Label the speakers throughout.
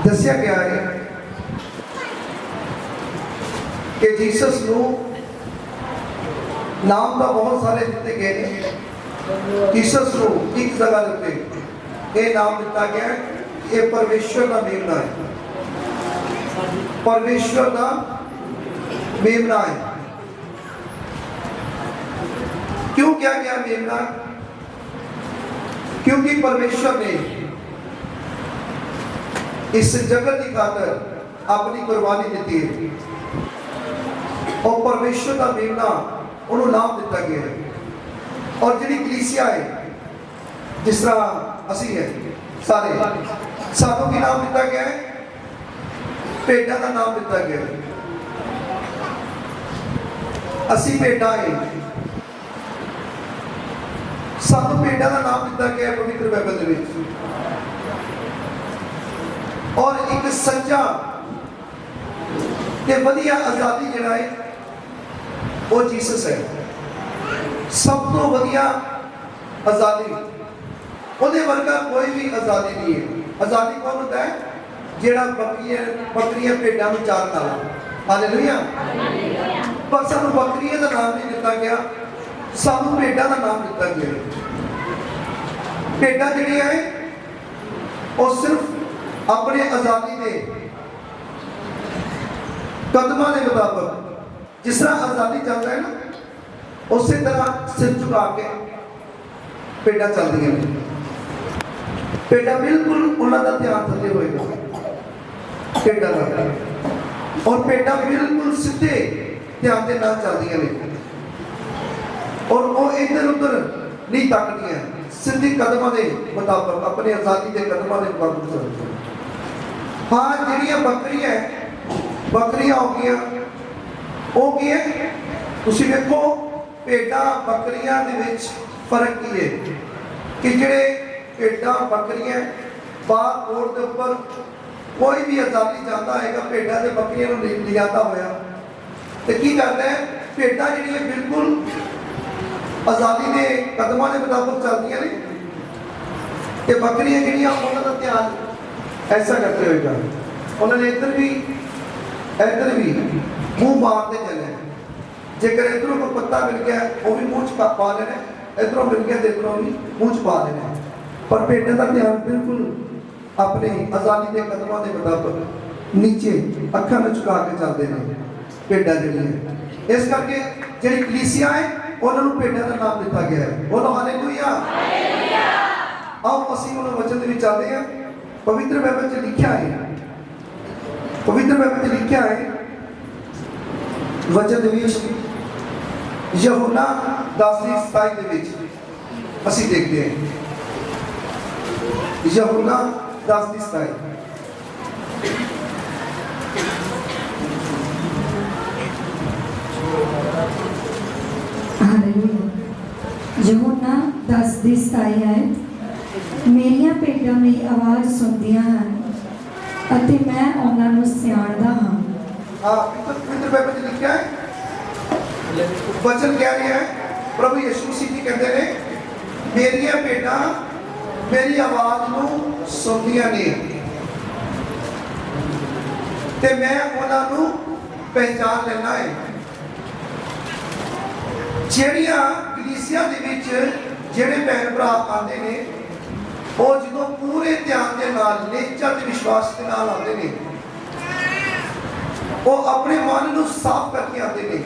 Speaker 1: दसिया गया है कि जीसस नू नाम तो बहुत सारे दिते गए हैं। जीसस नू एक जगह उत्ते ये नाम दिता गया है, ये परमेश्वर का मेमना है, परमेश्वर का मेमना है। क्यों क्या गया मेमना? क्योंकि परमेश्वर ने इस जगत की खातर अपनी कुर्बानी दी है और परमेश्वर का मेमना उन्होंने नाम दिता गया है। और जी कलीसिया है, जिस तरह असी है सारे, सानू की नाम दिता गया है, भेडा का नाम दिता गया है। असी भेडा है, सानू भेडा का नाम दिता गया है पवित्र बाइबल में। और एक सच्चा ते वधिया आजादी जिहड़ा है वो जीसस है। सब तो वधिया आजादी उहदे वर्गा कोई भी आजादी नहीं है। आजादी कौन होता है? जिहड़ा बकरियां भेडां नूं चारन वाला। हालेलुया। पर सानू बकरियां का नाम नहीं दिता गया, सानू भेडां का नाम दिता गया। भेडां जिहड़ियां है वो सिर्फ अपने आजादी के कदमां के मुताबिक, जिस तरह आजादी चलता है ना, उस तरह सिर झुका के भेडां चलदियां ने। भेडां बिल्कुल उन्होंने ध्यान थले होएगा भेडां का, और भेडां बिल्कुल सीधे ध्यान के नाल चलदियां ने, और वो इधर उधर नहीं तकदियां, सीधी कदमां के मुताबिक, अपने आजादी के कदमां के मुताबिक चलदियां। हाँ, जिहड़ियां बकरियां हो गई, वो की है, तुसीं देखो भेडां बकरियां दे विच फर्क की है कि जिहड़े भेडां बकरियां बाहर रोड के उपर कोई भी आजादी चाहता है भेडां ते बकरियां नूं नहीं लिजाता होया ते की करदा है, भेडां जिहड़ियां बिल्कुल आजादी के कदमां के मुताबिक चलदियां ने ते बकरियां जिहड़ियां उन्हां दा ध्यान ऐसा करते हुए जाए, उन्होंने इधर भी मुंह मारते चले। जेकर इधरों को पत्ता मिल गया वो भी मुंह च पा लेना, इधरों मिल गया तो इधरों भी मुंह च पा लेना। पर भेड़ों का ध्यान बिल्कुल अपने आजादी के कदमों के मुताबिक नीचे अखा में झुका के चलते हैं भेड़ां जिहड़ियां। इस करके जिहड़ी कलीसिया है उन्होंने भेड़ां का नाम दिता गया है। बोलो हालेलुया। आओ असीं उन्होंने वचन में चलते हैं। पवित्र बाइबल में लिखा है, पवित्र बाइबल में लिखा है वचन विच यूहन्ना 10:27 दे विच असीं देखते हैं। यूहन्ना 10:27
Speaker 2: हालेलुया। यूहन्ना 10:27 है, मेरियां भेडां मेरी आवाज़ सुनदियां हैं अते मैं उन्हां नूं सियाणदा हां।
Speaker 1: हाँ, पवित्र बाइबल में लिखा है, वचन कह रहा है, प्रभु यीशु मसीह जी कहते हैं, मेरियां भेडां मेरी आवाज़ नूं सुनदियां ने ते मैं उन्हां नूं पहचान लेना है। जिहड़ियां कलीसिया दे विच जिहड़े भैन भरा आते हैं वो जो पूरे ध्यान के नाल निश्चय ते विश्वास के नाल आते हैं, वो अपने मन को साफ करके आते हैं,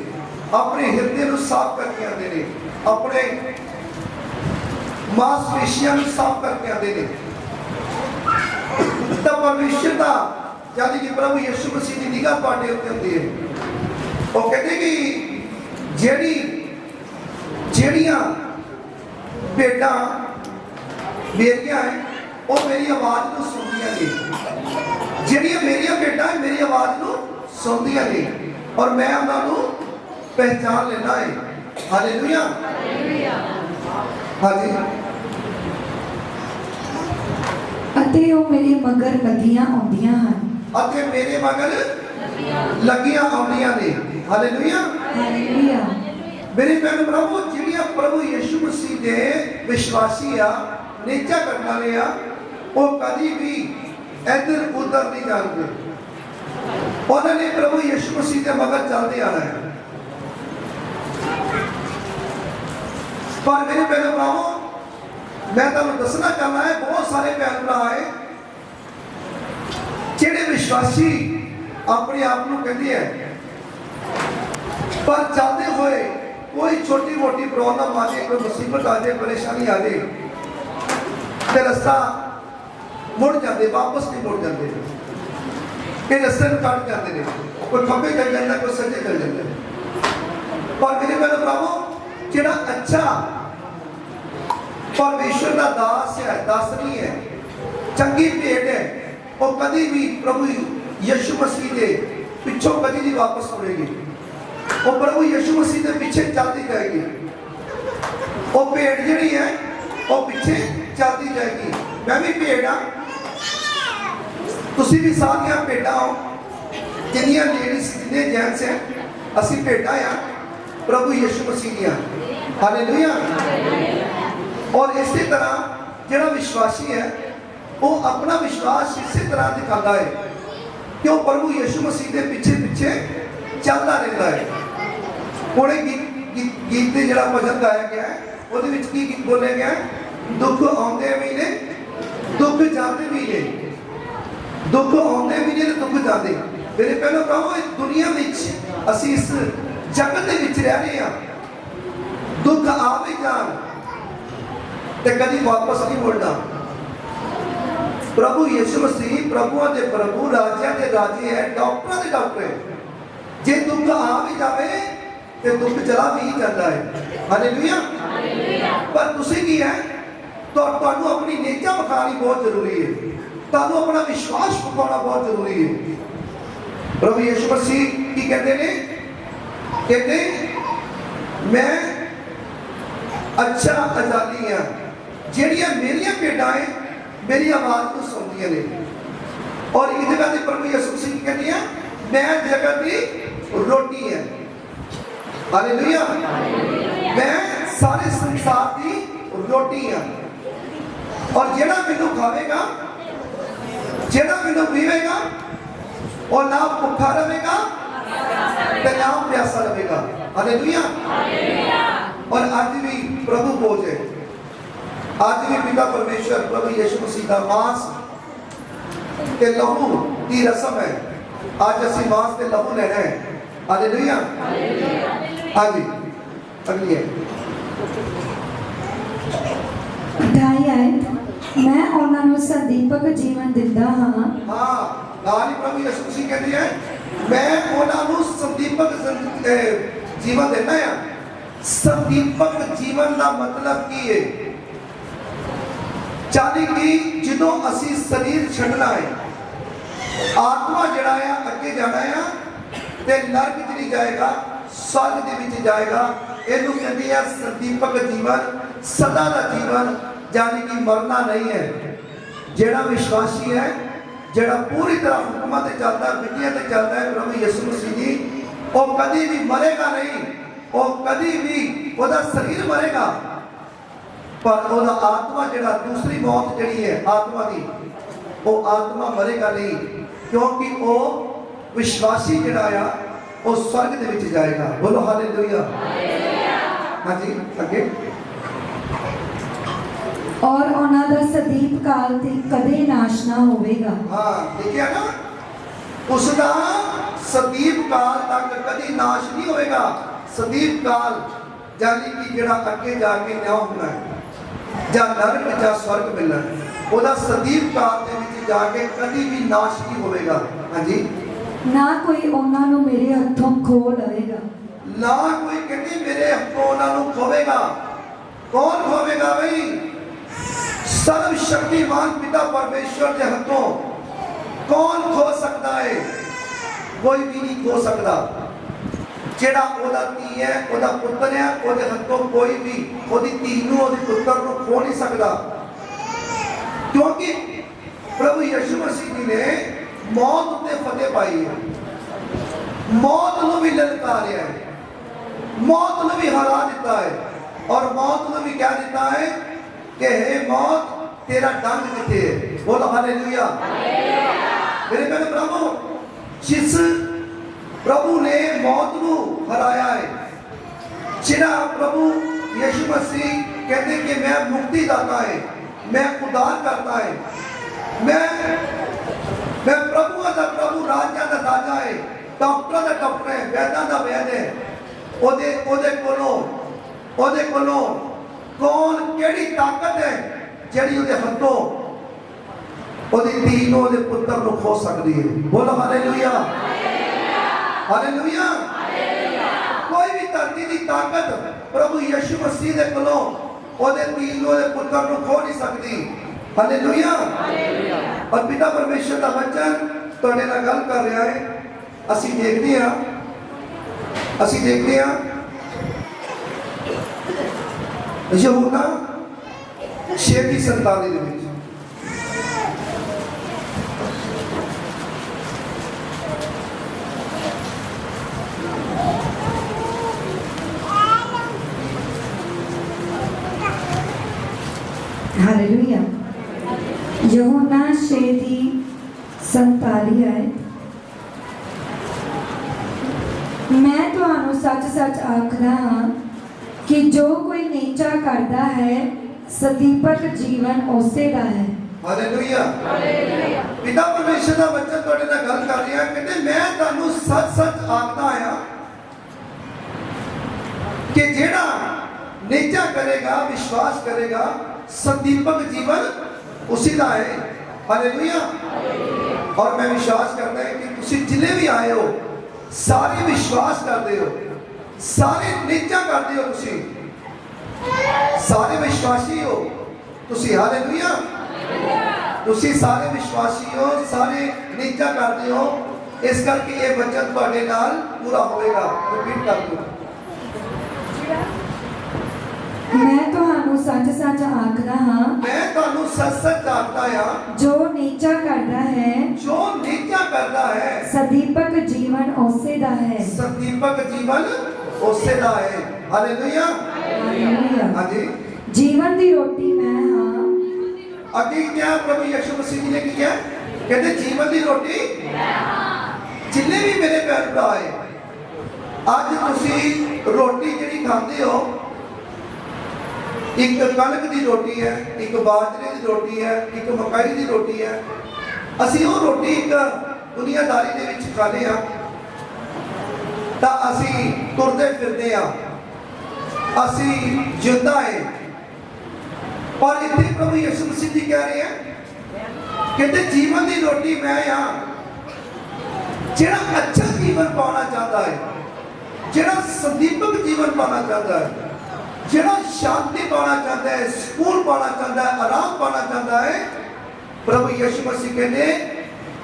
Speaker 1: अपने हृदय को साफ करके आते हैं, अपने मांसपेशियों को साफ करके आते हैं। तो परमेश्वर का यानी कि प्रभु यीशु मसीह की निगाह तुहाडे उत्ते होती है। वो कहते कि जिहड़ियां भेडां मेरियां है वो मेरी आवाज़ को सुनदियां ने, जिहड़ियां मेरियां भेडां मेरी आवाज़ को सुनदियां ने और मैं उन्होंने पहचान लेना है। हालेलुया। हाँ जी।
Speaker 2: अते वो मेरे मगर लगियां आउंदियां हन,
Speaker 1: अते मेरे मगर लगियां आउंदियां ने। हालेलुया।
Speaker 2: हालेलुया।
Speaker 1: मेरे भैन भरावो, जिहड़ियां प्रभु यीशु मसीह दे विश्वासी आ, निश्चय करने वाले आ, वो कभी भी इधर उधर नहीं जानते, उन्होंने प्रभु यीशु मसीह के मगर चलते आना है। पर मेरे भैन भरावों, मैं तुहानू दसना चाहना है, बहुत सारे भैन भरा है जिहड़े विश्वासी अपने आप को कहते हैं, पर चलते हुए कोई छोटी मोटी प्रॉब्लम आ जाए, कोई मुसीबत आ जाए, परेशानी आ जाए तो रास्ता मुड़ जाते, वापस नहीं मुड़ जाते, कि रस्ते में कट जाते हैं, कोई खब्बे चल जाता, कोई सज्जे चल जाता। पर मेरे भैन भरावों, जिहड़ा अच्छा परमेश्वर का दास है, दासनी है, चंगी भेंट है, वो कभी भी प्रभु यीशु मसीह के पिछों कभी नहीं वापस मुड़ेगी। वो प्रभु यीशु मसीह के पीछे चलती जाएगी। वो भेंट जिहड़ी है वो पीछे चलती जाएगी। मैं भी भेंट हाँ, तुसीं भी सारियां भेंटां हो, जिन्नियां लेडीज जिन्ने जेंट्स हैं, असीं भेंटां आ प्रभु यीशु मसीह दियां। हालेलुया। और इसी तरह जिहड़ा विश्वासी है वो अपना विश्वास इसी तरह दिखाता है कि वो प्रभु यीशु मसीह के पीछे पीछे चलता रहता है। हुणे गीत से जिहड़ा भजन गाया गया है, ਉਹਦੇ ਵਿੱਚ ਕੀ ਬੋਲਿਆ ਗਿਆ ਹੈ? ਦੁੱਖ ਆਉਂਦੇ ਵੀ ਨੇ, ਦੁੱਖ ਜਾਂਦੇ ਵੀ ਨੇ, ਦੁੱਖ ਆਉਂਦੇ ਵੀ ਨੇ ਤੇ ਦੁੱਖ ਜਾਂਦੇ। ਮੇਰੇ ਪਹਿਲਾਂ ਕਹੋ, ਇਸ ਦੁਨੀਆ ਵਿੱਚ ਅਸੀਂ ਇਸ ਜਗਤ ਦੇ ਵਿੱਚ ਰਹਿ ਰਹੇ ਹਾਂ, ਦੁੱਖ ਆਵੇ ਜਾਣ ਤੇ ਕਦੀ ਵਾਪਸ ਨਹੀਂ ਮੁੜਨਾ। प्रभु यीशु मसीह प्रभुओं के प्रभु, राजियां के राजे है, डॉक्टरों के डॉक्टर है। जे दुख आ भी जाए तो दुख चला भी जाता है। हालेलुया। पर तुसीं की है, तो तुहानू अपनी नेचा विखानी बहुत जरूरी है, तुहानू अपना विश्वास विखाना बहुत जरूरी है। प्रभु यीशु मसीह की कहते हैं, कहते मैं अच्छा आजादी हाँ, जिहड़ियां मेरियां भेडां है मेरी आवाज को सुनदियां ने। और एक जगह से प्रभु यीशु मसीह कहते हैं, मैं जगत की रोटी है। हालेलुया। मैं सारे संसार की रोटी हाँ, और जेड़ा मैनू खावेगा, जेड़ा मैनू पीवेगा, और ना भुखा रहेगा ते ना प्यासा रहेगा। हालेलुया। और आज भी प्रभु भोज है, आज भी पिता परमेश्वर प्रभु यीशु मसीह का मांस के लहू की रस्म है। आज असी मांस के लहू लेना है। हालेलुया। हाँ जी, अगली है
Speaker 2: 28 आयत, मैं ਉਹਨਾਂ ਨੂੰ ਸੰਦੀਪਕ ਜੀਵਨ ਦਿੰਦਾ ਹਾਂ।
Speaker 1: हाँ, गाली प्रभु यीशु मसीह कहती है, मैं उन्होंने संदीपक जीवन देना है। संदीपक जीवन का मतलब की है? चाली कि जो असी शरीर छड़ना है, आत्मा जड़ा है अगे जाना है, ते नरक च नहीं जाएगा, स्वर्ग दे विच जाएगा। इनू कहते हैं संदीपक जीवन, सदा का जीवन, यानी कि मरना नहीं है। जेड़ा विश्वासी है, जेड़ा पूरी तरह हुक्मां ते चलता है, विधियां ते चलता है प्रभु यीशु मसीह जी, वो कभी भी मरेगा नहीं, वो कभी भी उसका शरीर मरेगा, पर उसका आत्मा जेड़ा दूसरी मौत जड़ी है आत्मा की, वो आत्मा मरेगा नहीं, क्योंकि वो विश्वासी जड़ा आ वो स्वर्ग दे विच जाएगा। बोलो हालेलुया। हाँ जी, अगे।
Speaker 2: और ਉਹਨਾਂ ਦਾ ਸਦੀਪ ਕਾਲ ਤੇ ਕਦੇ ਨਾਸ਼ ਨਾ ਹੋਵੇਗਾ।
Speaker 1: हाँ, देखिए ना, उसका सदीप काल तक कभी नाश नहीं होएगा। सदीप काल यानी कि जेड़ा अगे जाके न्याय होना है, ਜਾਂ ਨਰਕ ਜਾਂ स्वर्ग मिलना है, ਉਹਦਾ सदीप काल ਦੇ ਵਿੱਚ जाके कभी भी नाश नहीं होएगा। हाँ जी।
Speaker 2: ਨਾ ਕੋਈ ਉਹਨਾਂ ਨੂੰ ਮੇਰੇ ਹੱਥੋਂ ਖੋ ਲਵੇਗਾ।
Speaker 1: ना कोई कहते मेरे हथों उन्होंने खोवेगा। कौन खोवेगा भाई? सर्वशक्तिमान पिता परमेश्वर के हथों कौन खो सकता है? कोई भी नहीं खो सकता। जेड़ा ओदा धी है, ओदा पुत्र है, ओदे हथों कोई भी ओदी धी नूं, ओदे पुत्र नूं खो नहीं सकता, क्योंकि प्रभु यीशु मसीह जी ने मौत उत्ते फतेह पाई है, मौत नूं भी ललकारिया है, मौत नूं भी हरा दिता है, और मौत नूं भी क्या दिता है कि हे मौत तेरा डंग किथे है। बोलो हालेलुया। मेरे कहने प्रभु जिस प्रभु ने मौत को हराया है, जिहड़ा प्रभु यीशु मसीह कहते कि मैं मुक्ति दाता है, मैं उद्धार करता है, मैं प्रभु का प्रभु, राजा का राजा है, डॉक्टर का डॉक्टर है, वैद्य का वैद्य है। ओदे कोलों कौन केड़ी ताकत है जिहड़ी ओदे हथों ओदी धी नूं ओदे पुत्र नूं खो सकदी है। बोलो हालेलुया, हालेलुया। कोई भी धरती की ताकत प्रभु यीशु मसीह दे कोलों ओदे धी नूं ओदे पुत्र नूं खो नहीं सकती। हालेलुया। और पिता परमेश्वर का वचन तुहाडे नाल गल कर रहा है। ਅਸੀਂ ਦੇਖਦੇ ਹਾਂ यूहन्ना 6:47 ਦੇ ਵਿੱਚ
Speaker 2: हालेलुया। यूहन्ना 6:47 आयत। मैं तुहानू सच-सच आखदा हां कि जो कोई नीचा करता है सदीपक जीवन उसे दा है।
Speaker 1: Hallelujah, hallelujah. पिता परमेश्वर का वचन तुहाडे नाल गल कर रहा है। कहते मैं तुहानू सच-सच आखदा हां कि जेड़ा नीचा करेगा, विश्वास करेगा, सदीपक जीवन उसी दा है। हालेलुया। और मैं विश्वास करता है कि तुसी जिले भी आए हो सारे विश्वास करते हो, सारे नीचा करते हो, तुसी सारे विश्वासी हो, तुसी हालेलुया, तुसी सारे विश्वासी हो, सारे नीचा करते हो। इस करके ये वचन तुहाडे नाल पूरा होएगा। रिपीट कर दो।
Speaker 2: मैं तुहानू सच-सच आखदा हां,
Speaker 1: मैं तुहानू सच-सच आखदा हां,
Speaker 2: जो नीचा करता है,
Speaker 1: जो नीचा करता है,
Speaker 2: सदीपक जीवन उसे दा है।
Speaker 1: सदीपक जीवन उसे दा है। Hallelujah,
Speaker 2: hallelujah.
Speaker 1: हाँ जी।
Speaker 2: जीवन दी रोटी मैं हां।
Speaker 1: अगे क्या प्रभु यीशु मसीह जी ने किया? कहते जीवन की रोटी जिन्ने भी मेरे भैन भरा है, अज तुसी रोटी जिहड़ी खांदे हो, एक कणक की रोटी है, एक बाजरे की रोटी है, एक मकई की रोटी है। असी वो रोटी एक दुनियादारी दे विच खाने आ, तां असी तुरदे फिरदे आ, असी जिंदा है। और इतने प्रभु यीशु मसीह जी कह रहे हैं, कहते जीवन की रोटी मैं हाँ, जेड़ा अच्छा जीवन पाना चाहता है, जेड़ा संदीपक जीवन पाना चाहता है, जेड़ा शांति पाना चाहता है, सुकून पाना चाहता है, आराम पाना चाहता है, प्रभु यीशु मसीह कहते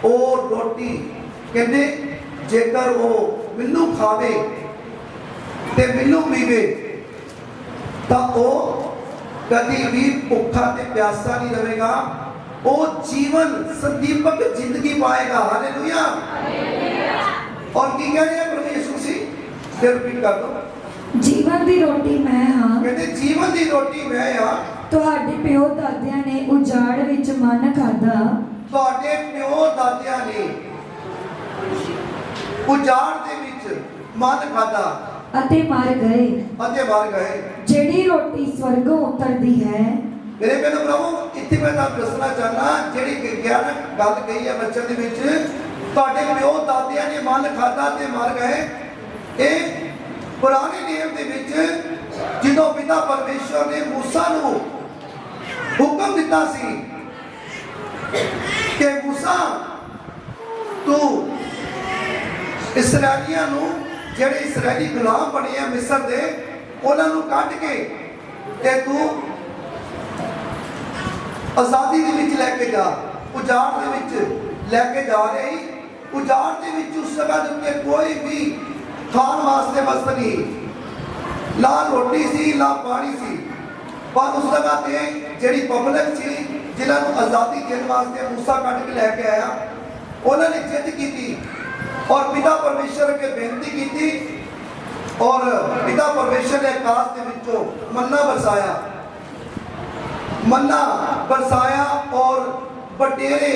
Speaker 1: ओ रोटी कहते जेकर वो मिलू खावे ते मिलू पीवे तो वो कभी भी भुखा ते प्यासा नहीं रहेगा, वो जीवन संदीपक जिंदगी पाएगा। हालेलुया। और की कह रहे हैं प्रभु यीशु मसीह? फिर रिपीट कर दो।
Speaker 2: जीवन दी रोटी मैं हां,
Speaker 1: कहते जीवन की रोटी मैं हाँ।
Speaker 2: ਤੁਹਾਡੇ ਪਿਓ ਦਾਦਿਆਂ ਨੇ ਉਜਾੜ ਵਿੱਚ ਮਨ ਖਾਦਾ,
Speaker 1: ਤੁਹਾਡੇ ਪਿਓ ਦਾਦਿਆਂ ਨੇ ਉਜਾੜ ਦੇ ਵਿੱਚ ਮਨ ਖਾਦਾ
Speaker 2: ਅਤੇ ਮਰ ਗਏ।
Speaker 1: ਅਤੇ ਮਰ ਗਏ।
Speaker 2: ਜਿਹੜੀ ਰੋਟੀ ਸਵਰਗੋਂ ਉਤਰਦੀ ਹੈ,
Speaker 1: ਮੇਰੇ ਪਿਆਰੇ ਪ੍ਰਭੂ ਇੱਥੇ ਮੈਂ ਤੁਹਾਨੂੰ ਦੱਸਣਾ ਚਾਹਨਾ, ਜਿਹੜੀ ਗਿਆਨਕ ਗੱਲ ਕਹੀ ਹੈ ਬੱਚਨ ਦੇ ਵਿੱਚ, ਤੁਹਾਡੇ ਪਿਓ ਦਾਦਿਆਂ ਨੇ ਮਨ ਖਾਦਾ ਤੇ ਮਰ ਗਏ। ਇਹ ਪੁਰਾਣੇ ਨਿਯਮ ਦੇ ਵਿੱਚ ਜਦੋਂ ਪਿਤਾ ਪਰਮੇਸ਼ਵਰ ਨੇ ਮੂਸਾ ਨੂੰ ਹੁਕਮ ਦਿੱਤਾ ਸੀ ਕਿ ਮੂਸਾ ਤੂੰ ਇਸਰਾਈਲੀਆਂ ਨੂੰ, ਜਿਹੜੇ ਇਸਰਾਈਲੀ ਗੁਲਾਮ ਬਣੇ ਆ ਮਿਸਰ ਦੇ, ਉਹਨਾਂ ਨੂੰ ਕੱਢ ਕੇ ਤੇ ਤੂੰ ਆਜ਼ਾਦੀ ਦੇ ਵਿੱਚ ਲੈ ਕੇ ਜਾ, ਉਜਾੜ ਦੇ ਵਿੱਚ ਲੈ ਕੇ ਜਾ ਰਹੀ। ਉਜਾੜ ਦੇ ਵਿੱਚ ਉਸ ਜਗ੍ਹਾ ਦੇ ਉੱਤੇ ਕੋਈ ਵੀ ਖਾਣ ਵਾਸਤੇ ਵਸਤ ਨਹੀਂ, ਲਾ ਰੋਟੀ ਸੀ ਲਾ ਪਾਣੀ ਸੀ, ਪਰ ਉਸ ਜਗ੍ਹਾ ਤੇ ਜਿਹੜੀ ਪਬਲਿਕ ਸੀ ਜਿਨ੍ਹਾਂ ਨੂੰ ਆਜ਼ਾਦੀ ਦੇਣ ਵਾਸਤੇ ਮੂਸਾ ਕੱਢ ਕੇ ਲੈ ਕੇ ਆਇਆ, ਉਹਨਾਂ ਨੇ ਜਿੱਦ ਕੀਤੀ और पिता परमेश्वर के बेनती की थी, और पिता परमेश्वर ने आकाश के विचों मन्ना बरसाया और बटेरे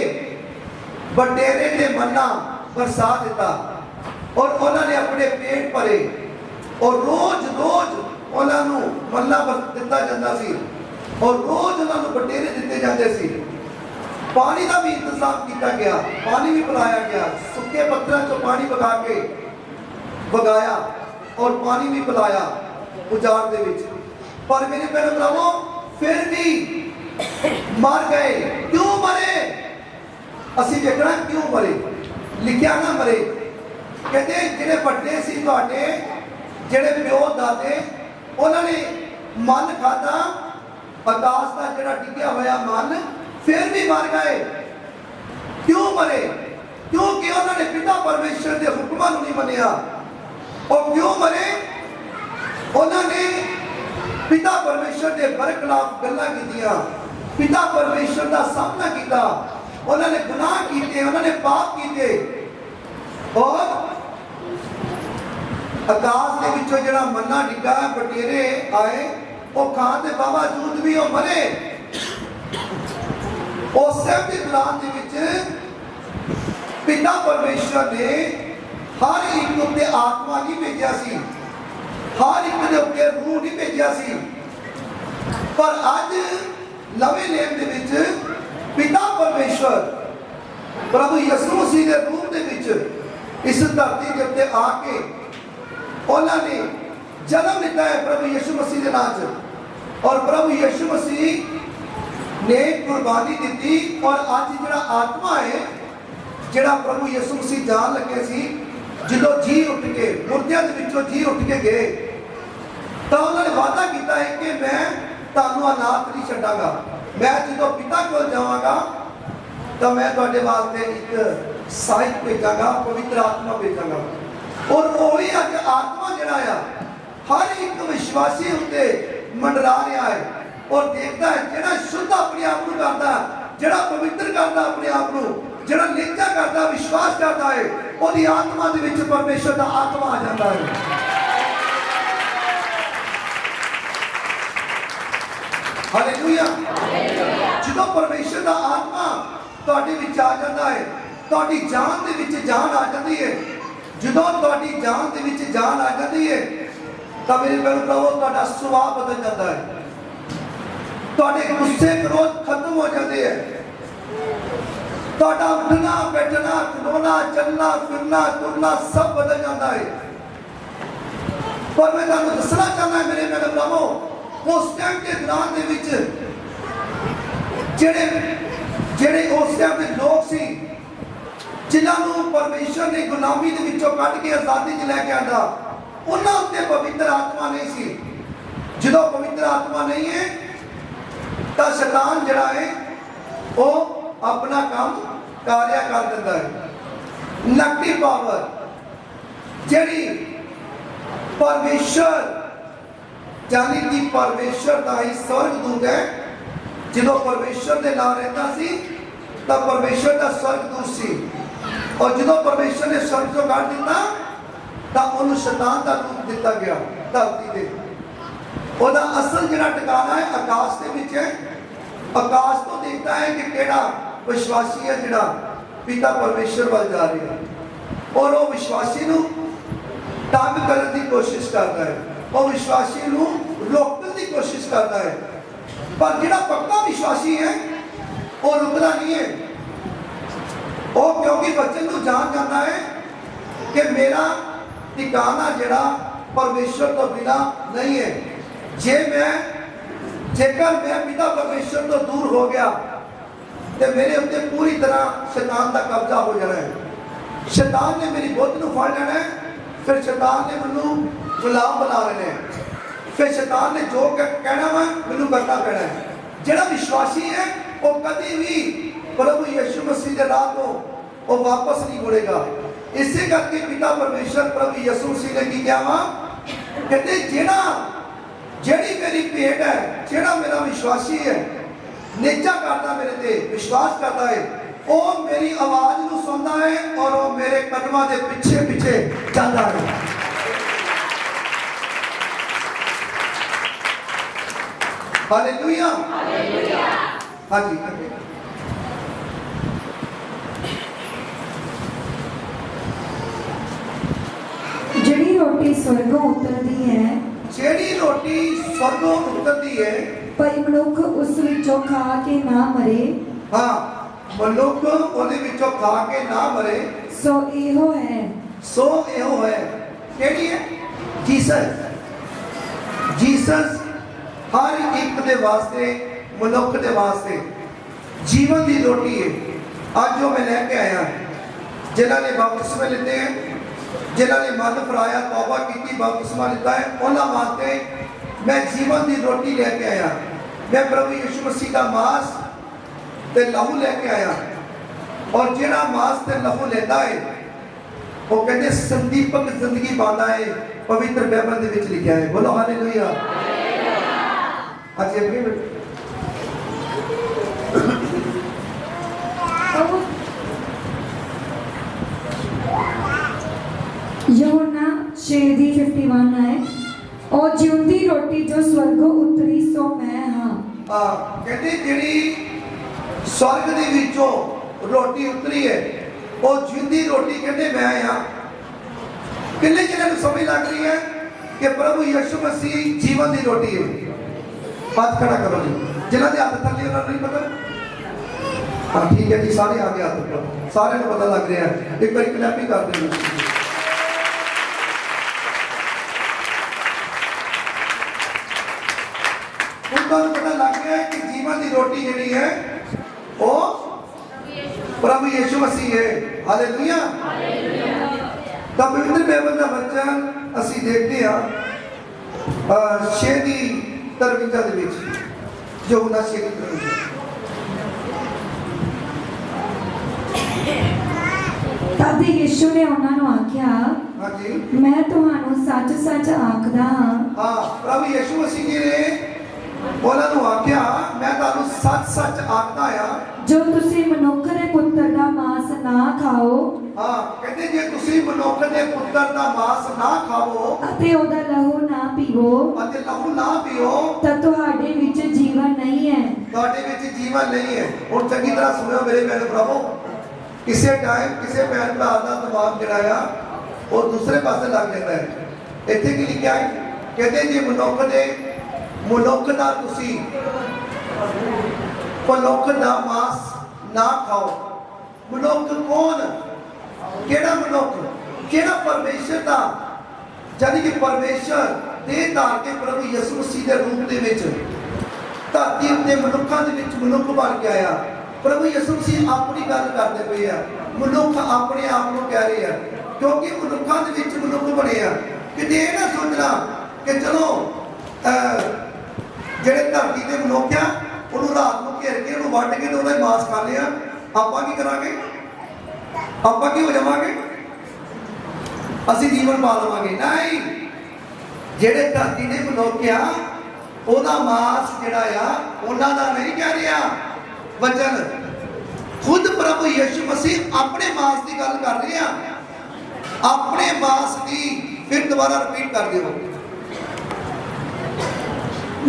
Speaker 1: बटेरे ने मन्ना बरसा दिता और उन्होंने अपने पेट भरे और रोज रोज उन्होंने मन्ना दिता जाता सी और रोज उन्होंने बटेरे दिते जाते सी। पानी का भी इंतजाम किया गया, पानी भी पिलाया गया, सुखे पत्थरों चो पानी बगा के बगाया और पानी भी पिलाया उजाड़ दे विच। पर मेरे भैन भरावो फिर भी मर गए। क्यों मरे? असी देखना क्यों मरे, लिखिया ना मरे। कहते जिहड़े वड्डे सी तुहाडे, जिहड़े प्यो दादे, उन्होंने मन खादा, आकाश का जिहड़ा डिग्गिया होया मन, फिर भी मर गए। क्यों मरे? क्योंकि उन्होंने पिता परमेश्वर के हुक्मां नूं नहीं मनिया। और क्यों मरे? उन्होंने पिता परमेश्वर के बरखिलाफ गल्लां कीतियां, पिता परमेश्वर का सामना किया, उन्होंने गुनाह किए, उन्होंने पाप किए और आकाश के विचों जिहड़ा मन्ना डिग्गा, बटेरे आए, वो खाण के बावजूद भी वो मरे। उस टाइम के दौरान दे विच पिता परमेश्वर ने हर एक उत्ते आत्मा नहीं भेजिया सी, हर एक दे उत्ते रूह नहीं भेजिया सी। पर अज नवे नेम दे विच पिता परमेश्वर प्रभु यीशु मसीह के रूप दे विच इस धरती के उत्ते आके उन्होंने जन्म लिया है प्रभु यीशु मसीह के नाम च। और प्रभु यीशु मसीह ने कुर्बानी दी और अज जिहड़ा आत्मा है, जिहड़ा प्रभु यीशु मसीह जान लगे सी, जो जी उठ के मुर्दियां दे विचों जी उठ के गए, तो उन्होंने वादा किया है कि मैं तुहानू अनाथ नहीं छड्डांगा, मैं जो पिता को जावांगा तो मैं तुहाडे वास्ते एक सहायक भेजांगा, पवित्र आत्मा भेजांगा। और वही अज आत्मा जिहड़ा आ हर एक विश्वासी उत्ते मंडरा रहा है और देखता है, जिहड़ा शुद्ध अपने आप को करता, जिहड़ा पवित्र करता अपने आप को, जिहड़ा नित्या करता, विश्वास करता है, उसकी आत्मा दे विच परमेश्वर का आत्मा आ जाता है। हालेलुया। जो परमेश्वर का आत्मा तुहाडे विच आ जाता है, तुहाडी जान दे विच जान आ जाती है। जो तुहाडी जान दे विच जान आ जाती है तो मेरे भैन भरावो तुहाडा सुभाव बदल जाता है, तुहाडे गुस्से क्रोध खत्म हो जाते हैं, तुहाडा उठना बैठना खलोना चलना फिरना तुरना सब बदल जाता है। पर मैं तुहानू दसना चाहना मेरे भैन भरावो, उस टाइम के दौरान दे विच ਜਿਹੜੇ उस टाइम के लोग सी, जिन्होंने परमेश्वर ने गुलामी के विचों कट के आजादी च लैके आंदा, उन्हां उत्ते पवित्र आत्मा नहीं सी। जो पवित्र आत्मा नहीं है तो शैतान जिहड़ा है वो अपना काम कार्य कर देता है। नेगेटिव पावर जिहड़ी परमेश्वर यानी कि परमेश्वर का ही स्वर्गदूत है, जो परमेश्वर के नाम रहता सी तो परमेश्वर का स्वर्गदूत सी। और जो परमेश्वर ने स्वर्ग को काट दिता तो उन्होंने शैतान का रूप दिता गया धरती पे। ਉਹਦਾ असल ਜਿਹੜਾ ਟਿਕਾਣਾ है आकाश के ਵਿੱਚ है। आकाश तो देखता है कि केड़ा विश्वासी है जिहड़ा पिता परमेश्वर वाल जा रहा है और वो विश्वासी नूं तंग करने की कोशिश करता है, वो विश्वासी नूं रोकने की कोशिश करता है। पर जिहड़ा पक्का विश्वासी है वो रुकदा नहीं है, वो क्योंकि बच्चन नूं जान जाता है कि मेरा ठिकाना जिहड़ा परमेश्वर तो बिना नहीं है। जेकर मैं पिता परमेश्वर तो दूर हो गया तो मेरे उत्ते पूरी तरह शैतान का कब्जा हो जाना है। शैतान ने मेरी बुद्ध नूं फड़ लेना है, फिर शैतान ने मैनू गुलाम बना लेना है, फिर शैतान ने जो कहना वा मैनू करना पैना है। जिहड़ा विश्वासी है वो कभी भी प्रभु यीशु मसीह के राह को वो वापस नहीं मुड़ेगा। इसे करके पिता परमेश्वर प्रभु यीशु मसीह ने की क्या वा कहते जेड़ी मेरी भेंट है, जेड़ा मेरा विश्वासी है निजा करता मेरे ते विश्वास करता है, वो मेरी आवाज नूं सुनता है और वो मेरे कदमां दे पीछे पीछे चलता है। हालेलुया। हाँ जी
Speaker 2: रोटी स्वर्गों उतरती है
Speaker 1: ਜਿਹੜੀ ਰੋਟੀ ਸਵਰਗੋਂ ਉਤਰਦੀ ਹੈ
Speaker 2: पर मनुख उस विचों खा के ना मरे
Speaker 1: ਹਾਂ ਮਨੁੱਖ ਉਹਦੇ ਵਿੱਚੋਂ ਖਾ ਕੇ ਨਾ ਮਰੇ
Speaker 2: सो एहो है
Speaker 1: ਸੋ ਇਹੋ ਹੈ ਕਿਹੜੀ ਹੈ ਜੀਸਸ ਹਰ ਇੱਕ ਦੇ ਵਾਸਤੇ ਮਨੁੱਖ ਦੇ ਵਾਸਤੇ ਜੀਵਨ ਦੀ ਰੋਟੀ ਹੈ ਅੱਜ ਜੋ ਮੈਂ ਲੈ ਕੇ ਆਇਆ ਜਿਨ੍ਹਾਂ ਨੇ ਬਪਤਿਸਮੇ ਲਿੱਤੇ ਹੈ ਜਿਨ੍ਹਾਂ ਨੇ ਮਨ ਫਰਾਇਆ ਤੌਬਾ ਕੀਤੀ ਬਪਤਿਸਮਾ ਲਿੱਤਾ ਹੈ ਉਹਨਾਂ ਵਾਸਤੇ ਮੈਂ ਜੀਵਨ ਦੀ ਰੋਟੀ ਲੈ ਕੇ ਆਇਆ ਮੈਂ ਪ੍ਰਭੂ ਯਿਸੂ ਮਸੀਹ ਦਾ ਮਾਸ ਤੇ ਲਹੂ ਲੈ ਕੇ ਆਇਆ ਔਰ ਜਿਹੜਾ ਮਾਸ ਤੇ ਲਹੂ ਲੈਂਦਾ ਹੈ ਉਹ ਕਹਿੰਦੇ ਸੰਦੀਪਕ ਜ਼ਿੰਦਗੀ ਪਾਉਂਦਾ ਹੈ ਪਵਿੱਤਰ ਬਾਈਬਲ ਦੇ ਵਿੱਚ ਲਿਖਿਆ ਹੈ ਬੋਲੋ ਹਾਲੇਲੂਇਆ ਅੱਜ ਇਹ ਵੀ
Speaker 2: यूहन्ना 6:51 है और जिउंदी रोटी जो स्वर्गों उतरी सो मैं हाँ
Speaker 1: ਕਹਿੰਦੇ ਜਿਹੜੀ ਸਵਰਗ ਦੇ ਵਿੱਚੋਂ ਰੋਟੀ ਉਤਰੀ ਹੈ ਉਹ ਜਿੰਦੀ ਰੋਟੀ ਕਹਿੰਦੇ ਮੈਂ ਆ ਕਿੰਨੇ ਜਿਹਨਾਂ ਨੂੰ ਸਮਝ ਲੱਗ ਰਹੀ ਹੈ ਕਿ ਪ੍ਰਭੂ ਯਿਸੂ ਮਸੀਹ ਜੀਵਨ ਦੀ ਰੋਟੀ ਹੈ ਹੱਥ ਖੜਾ ਕਰੋ ਜੀ ਜਿਨ੍ਹਾਂ ਦੇ ਹੱਥ ਥੱਲੇ ਉਹਨਾਂ ਨੂੰ ਨਹੀਂ ਪਤਾ ਹਾਂ ਠੀਕ ਹੈ ਜੀ ਸਾਰੇ ਆ ਗਏ ਹੱਥ ਉੱਪਰ ਸਾਰਿਆਂ ਨੂੰ ਪਤਾ ਲੱਗ ਰਿਹਾ ਹੈ ਇੱਕ ਵਾਰੀ ਕਲੈਪ ਹੀ ਕਰ ਦੇਣਾ ਤੁਹਾਨੂੰ ਪਤਾ ਲੱਗ ਗਿਆ ਕਿ ਜੀਵਨ ਦੀ ਰੋਟੀ ਜਿਹੜੀ ਹੈ ਉਹ प्रभु यीशु मसीह है हालेलुया ਤਾਂ ਪਵਿੱਤਰ ਬਾਈਬਲ ਦਾ ਵਚਨ ਅਸੀਂ ਦੇਖਦੇ ਹਾਂ 6 ਦੀ ਤਰਵਿੰਜਾ ਦੇ ਵਿੱਚ ਯਹੋਨਾ 6 ਦੀ ਤਰਵਿੰਜਾ
Speaker 2: तद यीशु ने ਉਹਨਾਂ ਨੂੰ ਆਖਿਆ
Speaker 1: ਹਾਂਜੀ
Speaker 2: ਮੈਂ ਤੁਹਾਨੂੰ ਸੱਚ ਸੱਚ ਆਖਦਾ ਹਾਂ
Speaker 1: ਹਾਂ ਪ੍ਰਭੂ ਯੀਸ਼ੂ ਮਸੀਹ ਜੀ ਨੇ ਉਹਨਾਂ ਨੂੰ ਆਖਿਆ ਮੈਂ ਤੁਹਾਨੂੰ ਸੱਚ ਸੱਚ ਆਖਦਾ ਆ
Speaker 2: ਜੋ ਤੁਸੀਂ ਮਨੁੱਖ ਦੇ ਪੁੱਤਰ ਦਾ ਮਾਸ ਨਾ ਖਾਓ
Speaker 1: ਹਾਂ ਕਹਿੰਦੇ ਜੇ ਤੁਸੀਂ ਮਨੁੱਖ ਦੇ ਪੁੱਤਰ ਦਾ ਮਾਸ ਨਾ ਖਾਵੋ
Speaker 2: ਅਤੇ ਉਹਦਾ ਲਹੂ ਨਾ ਪੀਵੋ
Speaker 1: ਅਤੇ ਲਹੂ ਨਾ ਪੀਓ
Speaker 2: ਤਾਂ ਤੁਹਾਡੇ ਵਿੱਚ ਜੀਵਨ ਨਹੀਂ ਹੈ
Speaker 1: ਤੁਹਾਡੇ ਵਿੱਚ ਜੀਵਨ ਨਹੀਂ ਹੈ ਹੁਣ ਚੰਗੀ ਤਰ੍ਹਾਂ ਸੁਣਿਓ ਮੇਰੇ ਭੈਣ ਭਰਾਵੋ ਕਿਸੇ ਟਾਈਮ ਕਿਸੇ ਭੈਣ ਭਰਾ ਦਾ ਦਿਮਾਗ ਜਿਹੜਾ ਆ ਉਹ ਦੂਸਰੇ ਪਾਸੇ ਲੱਗ ਜਾਂਦਾ ਹੈ ਇੱਥੇ ਕੀ ਲਿਖਿਆ ਹੈ ਕਹਿੰਦੇ ਜੇ ਮਨੁੱਖ ਦਾ ਤੁਸੀਂ ਮਨੁੱਖ ਦਾ ਮਾਸ ਨਾ ਖਾਓ ਮਨੁੱਖ ਕੌਣ ਕਿਹੜਾ ਮਨੁੱਖ ਜਿਹੜਾ ਪਰਮੇਸ਼ਰ ਦਾ ਜਾਨੀ ਕਿ ਪਰਮੇਸ਼ਰ ਦੇ ਧਾਰ ਕੇ ਪ੍ਰਭੂ ਯਿਸੂ ਮਸੀਹ ਦੇ ਰੂਪ ਦੇ ਵਿੱਚ ਧਰਤੀ ਉੱਤੇ ਮਨੁੱਖਾਂ ਦੇ ਵਿੱਚ ਮਨੁੱਖ ਬਣ ਕੇ ਆਇਆ ਪ੍ਰਭੂ ਯਿਸੂ ਮਸੀਹ ਆਪਣੀ ਗੱਲ ਕਰਦੇ ਪਏ ਆ ਮਨੁੱਖ ਆਪਣੇ ਆਪ ਨੂੰ ਕਹਿ ਰਹੇ ਆ ਕਿਉਂਕਿ ਮਨੁੱਖਾਂ ਦੇ ਵਿੱਚ ਮਨੁੱਖ ਬਣੇ ਆ ਕਿਤੇ ਇਹ ਨਾ ਸੋਚਣਾ ਕਿ ਚਲੋ ਜਿਹੜੇ ਧਰਤੀ ਦੇ ਮਨੁੱਖ ਆ ਉਹਨੂੰ ਰਾਤ ਨੂੰ ਘੇਰ ਕੇ ਉਹਨੂੰ ਵੱਢ ਕੇ ਉਹਦਾ ਮਾਸ ਖਾ ਲਿਆ ਆਪਾਂ ਕੀ ਕਰਾਂਗੇ ਆਪਾਂ ਕੀ ਹੋ ਜਾਵਾਂਗੇ ਅਸੀਂ ਜੀਵਨ ਪਾ ਲਵਾਂਗੇ ਨਹੀਂ ਜਿਹੜੇ ਧਰਤੀ ਦੇ ਮਨੁੱਖ ਆ ਉਹਦਾ ਮਾਸ ਜਿਹੜਾ ਆ ਉਹਨਾਂ ਦਾ ਨਹੀਂ ਕਹਿ ਰਿਹਾ ਵਚਨ ਖੁਦ ਪ੍ਰਭੂ ਯਿਸੂ ਮਸੀਹ ਆਪਣੇ ਮਾਸ ਦੀ ਗੱਲ ਕਰ ਰਹੇ ਆ ਆਪਣੇ ਮਾਸ ਦੀ ਫਿਰ ਦੁਬਾਰਾ ਰਿਪੀਟ ਕਰ ਦਿਓ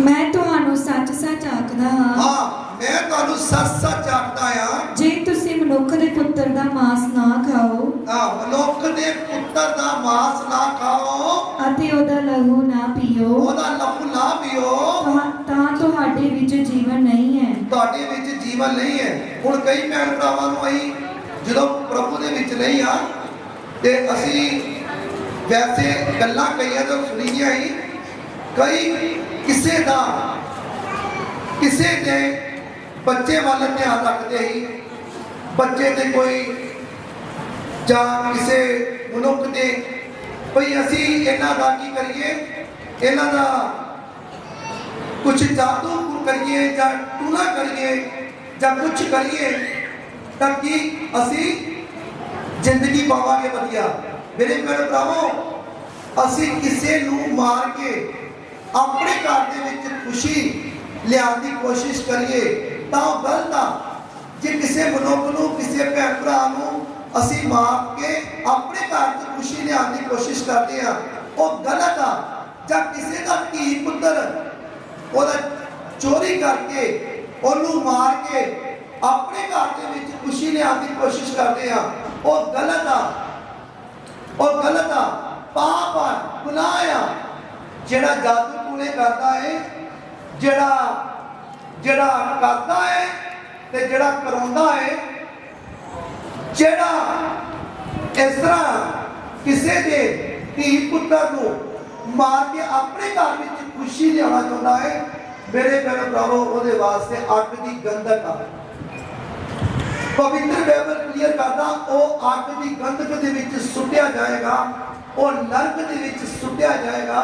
Speaker 2: ਮੈਂ ਤੁਹਾਨੂੰ ਸੱਚ ਸੱਚ ਆਖਦਾ ਹਾਂ
Speaker 1: ਹਾਂ ਮੈਂ ਤੁਹਾਨੂੰ ਸੱਚ ਸੱਚ ਆਖਦਾ ਆ
Speaker 2: ਜੇ ਤੁਸੀਂ ਮਨੁੱਖ ਦੇ ਪੁੱਤਰ ਦਾ ਮਾਸ ਨਾ ਖਾਓ
Speaker 1: ਮਨੁੱਖ ਦੇ ਪੁੱਤਰ ਦਾ ਮਾਸ ਨਾ ਖਾਓ
Speaker 2: ਅਤੇ ਉਹਦਾ ਲਹੂ ਨਾ ਪੀਓ
Speaker 1: ਉਹਦਾ ਲਹੂ ਨਾ ਪੀਓ
Speaker 2: ਤਾਂ ਤੁਹਾਡੇ ਵਿੱਚ ਜੀਵਨ ਨਹੀਂ ਹੈ
Speaker 1: ਤੁਹਾਡੇ ਵਿੱਚ ਜੀਵਨ ਨਹੀਂ ਹੈ ਹੁਣ ਕਈ ਭੈਣ ਭਰਾਵਾਂ ਨੂੰ ਅਸੀਂ ਜਦੋਂ ਪ੍ਰਭੂ ਦੇ ਵਿੱਚ ਨਹੀਂ ਆ ਤੇ ਅਸੀਂ ਵੈਸੇ ਗੱਲਾਂ ਕਈਆਂ ਤੋਂ ਸੁਣੀਆਂ ਹੀ ਕਈ ਕਿਸੇ ਦੇ ਬੱਚੇ ਵੱਲ ਧਿਆਨ ਰੱਖਦੇ ਹੀ ਬੱਚੇ ਤੇ ਕੋਈ ਜਾਂ ਕਿਸੇ ਮਨੁੱਖ ਦੇ ਭਈ ਅਸੀਂ ਇਹਨਾਂ ਦਾ ਕੀ ਕਰੀਏ ਇਹਨਾਂ ਦਾ ਕੁਝ ਜਾਦੂ ਕਰੀਏ ਜਾਂ ਟੂਣਾ ਕਰੀਏ ਜਾਂ ਕੁਝ ਕਰੀਏ ਤਾਂ ਕਿ ਅਸੀਂ ਜ਼ਿੰਦਗੀ ਪਾਵਾਂਗੇ ਵਧੀਆ ਮੇਰੇ ਭਰਾਵੋ ਅਸੀਂ ਕਿਸੇ ਨੂੰ ਮਾਰ ਕੇ ਆਪਣੇ ਘਰ ਦੇ ਵਿੱਚ ਖੁਸ਼ੀ ਲਿਆਉਣ ਦੀ ਕੋਸ਼ਿਸ਼ ਕਰੀਏ ਤਾਂ ਉਹ ਗਲਤ ਆ ਜੇ ਕਿਸੇ ਮਨੁੱਖ ਨੂੰ ਕਿਸੇ ਭੈਣ ਭਰਾ ਨੂੰ ਅਸੀਂ ਮਾਰ ਕੇ ਆਪਣੇ ਘਰ 'ਚ ਖੁਸ਼ੀ ਲਿਆਉਣ ਦੀ ਕੋਸ਼ਿਸ਼ ਕਰਦੇ ਆ ਉਹ ਗਲਤ ਆ ਜਾਂ ਕਿਸੇ ਦਾ ਧੀ ਪੁੱਤਰ ਉਹਦਾ ਚੋਰੀ ਕਰਕੇ ਉਹਨੂੰ ਮਾਰ ਕੇ ਆਪਣੇ ਘਰ ਦੇ ਵਿੱਚ ਖੁਸ਼ੀ ਲਿਆਉਣ ਦੀ ਕੋਸ਼ਿਸ਼ ਕਰਦੇ ਆ ਉਹ ਗਲਤ ਆ ਪਾਪ ਆ, ਗੁਨਾਹ ਆ। ਜਿਹੜਾ ਜਾਦੂ ਟੂਣੇ ਕਰਦਾ ਹੈ, ਜਿਹੜਾ ਕਰਦਾ ਹੈ ਤੇ ਜਿਹੜਾ ਕਰਾਉਂਦਾ ਹੈ, ਜਿਹੜਾ ਇਸ ਤਰ੍ਹਾਂ ਕਿਸੇ ਦੇ ਧੀ ਪੁੱਤਰ ਨੂੰ ਮਾਰ ਕੇ ਆਪਣੇ ਘਰ ਵਿੱਚ ਖੁਸ਼ੀ ਲਿਆਉਣਾ ਚਾਹੁੰਦਾ ਹੈ, ਮੇਰੇ ਭੈਣੋ ਭਰਾਵੋ, ਉਹਦੇ ਵਾਸਤੇ ਅੱਗ ਦੀ ਗੰਧਕ ਆ। ਪਵਿੱਤਰ ਬਾਈਬਲ ਕਲੀਅਰ ਕਰਦਾ, ਉਹ ਅੱਗ ਦੀ ਗੰਧਕ ਦੇ ਵਿੱਚ ਸੁੱਟਿਆ ਜਾਏਗਾ, ਉਹ ਨਰਕ ਦੇ ਵਿੱਚ ਸੁੱਟਿਆ ਜਾਏਗਾ,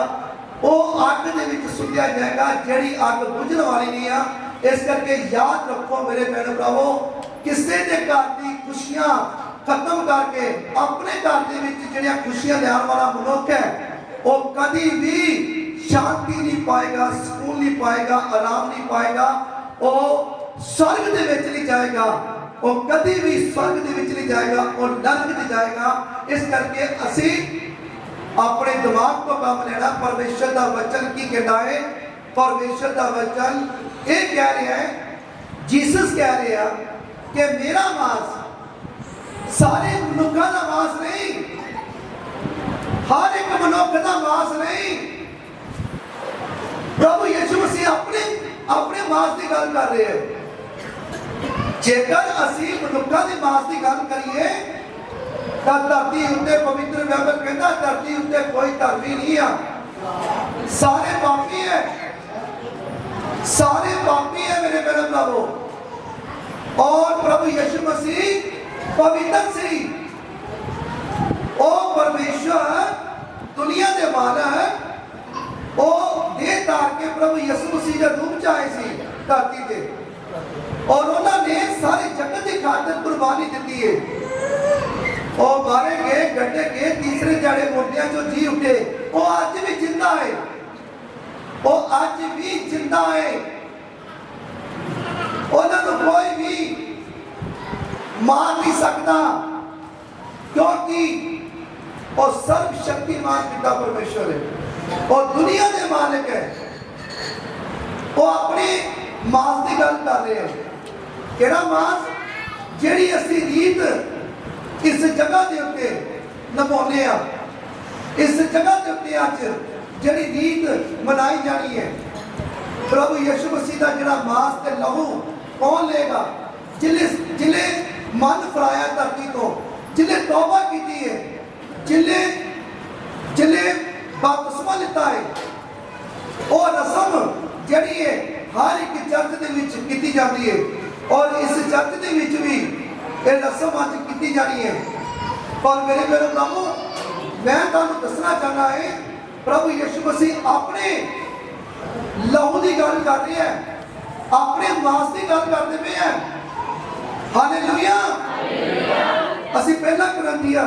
Speaker 1: ਉਹ ਅੱਗ ਦੇ ਵਿੱਚ ਸੁੱਟਿਆ ਜਾਏਗਾ, ਜਿਹੜੀ ਅੱਗ ਬੁਝਣ ਵਾਲੀ ਨਹੀਂ ਆ। ਇਸ ਕਰਕੇ ਯਾਦ ਰੱਖੋ ਮੇਰੇ ਭੈਣੋ ਭਰਾਵੋ, ਕਿਸੇ ਦੇ ਘਰ ਦੀ ਖੁਸ਼ੀਆਂ ਖਤਮ ਕਰਕੇ ਆਪਣੇ ਘਰ ਦੇ ਵਿੱਚ ਜਿਹੜੀਆਂ ਖੁਸ਼ੀਆਂ ਲਿਆਉਣ ਵਾਲਾ ਮਨੁੱਖ ਹੈ, ਉਹ ਕਦੀ ਵੀ ਸ਼ਾਂਤੀ ਨਹੀਂ ਪਾਏਗਾ, ਸਕੂਨ ਨਹੀਂ ਪਾਏਗਾ, ਆਰਾਮ ਨਹੀਂ ਪਾਏਗਾ, ਉਹ स्वर्ग ਦੇ ਵਿੱਚ ਨਹੀਂ ਜਾਏਗਾ, ਉਹ ਕਦੀ ਵੀ स्वर्ग ਦੇ ਵਿੱਚ ਨਹੀਂ ਜਾਏਗਾ, ਉਹ ਨਰਕ ਵਿੱਚ ਜਾਏਗਾ। ਇਸ ਕਰਕੇ ਅਸੀਂ ਆਪਣੇ ਦਿਮਾਗ ਤੋਂ ਕੰਮ ਲੈਣਾ। ਪਰਮੇਸ਼ਰ ਦਾ ਵਚਨ ਕੀ ਕਹਿੰਦਾ ਹੈ? ਪਰਮੇਸ਼ਰ ਦਾ ਵਚਨ ਇਹ ਕਹਿ ਰਿਹਾ ਹੈ, ਜੀਸਸ ਕਹਿ ਰਿਹਾ ਕਿ ਮੇਰਾ ਮਾंस ਸਾਰੇ ਮਨੁੱਖਾਂ ਦਾ ਮਾंस ਨਹੀਂ, ਹਰ ਇੱਕ ਮਨੁੱਖ ਦਾ ਮਾंस ਨਹੀਂ। ਪ੍ਰਭੂ ਯਿਸੂ ਮਸੀਹ ਆਪਣੇ ਮਾंस ਦੀ ਗੱਲ ਕਰ ਰਹੇ ਹੈ। ਜੇਕਰ ਅਸੀਂ ਮਨੁੱਖਾਂ ਦੇ ਮਾंस ਦੀ ਗੱਲ ਕਰੀਏ ਤਾਂ ਧਰਤੀ ਉੱਤੇ ਪਵਿੱਤਰ ਬਾਈਬਲ ਕਹਿੰਦਾ ਧਰਤੀ ਉੱਤੇ ਕੋਈ ਧਰਮੀ ਨਹੀਂ ਆ, ਸਾਰੇ ਪਾਪੀ ਹੈ, ਸਾਰੇ ਪਾਪੀ ਹੈ ਮੇਰੇ ਭੈਣੋ ਭਰਾਵੋ। और प्रभु यीशु मसीह पवित्र सी, ओ परमेश्वर दुनिया के मालक, ओ देह धार के प्रभु यीशु मसीह के रूप च आए सी धरती पे, और उन्होंने सारे जगत की खातिर कुर्बानी दी है। ओ मारे गए, गड्ढे गए, तीसरे जाड़े मोटियां चो जी उठे, वो आज भी जिंदा है, वो आज भी जिंदा है। उन्होंने कोई भी मार नहीं सकता, क्योंकि वो सर्वशक्तिमान पिता परमेश्वर है, और दुनिया के मालिक है। वो अपने मांस की गल कर रहे हैं। केड़ा मांस? जिहड़ी असी रीत इस जगह के उत्ते निभाउने आ, इस जगह के उत्ते अज जिहड़ी रीत मनाई जानी है, प्रभु यीशु मसीह का जिहड़ा मांस ते लहू कौन लेगा? जिले मन फराया धरती तो, जिले तौबा की है, जिले बपतिस्मा लिता है। और रस्म जिहड़ी है हर एक चर्च दे विच कीती जाती है, और इस चर्च दे विच भी ये रस्म अज कीती जानी है। पर मेरे भरावो, मैं तुहानूं दसना चाहना है, प्रभु यीशु मसीह अपने लहू की गल कर रहे हैं, अपने मांस की गल करते पे हैं। हालेलुया। असी पहला कुरिन्थिया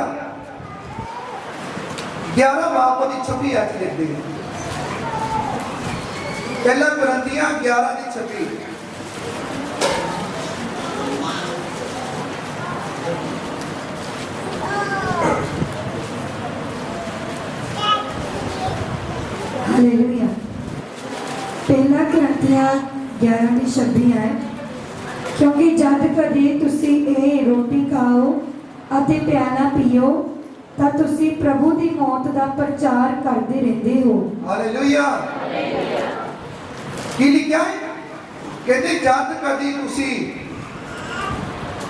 Speaker 1: 11 बाब की 26 आज देखते हैं। पहला कुरिन्थिया 11 की 26।
Speaker 2: हालेलुया। पहला कुरिन्थिया 11 की 26 है, क्योंकि जद कदे तुसी ये रोटी खाओ अते प्याला पीओ तां तुसी प्रभु की मौत का प्रचार करते रहते हो।
Speaker 1: हालेलुया। की लिखा है? कहते जद कदी तुसी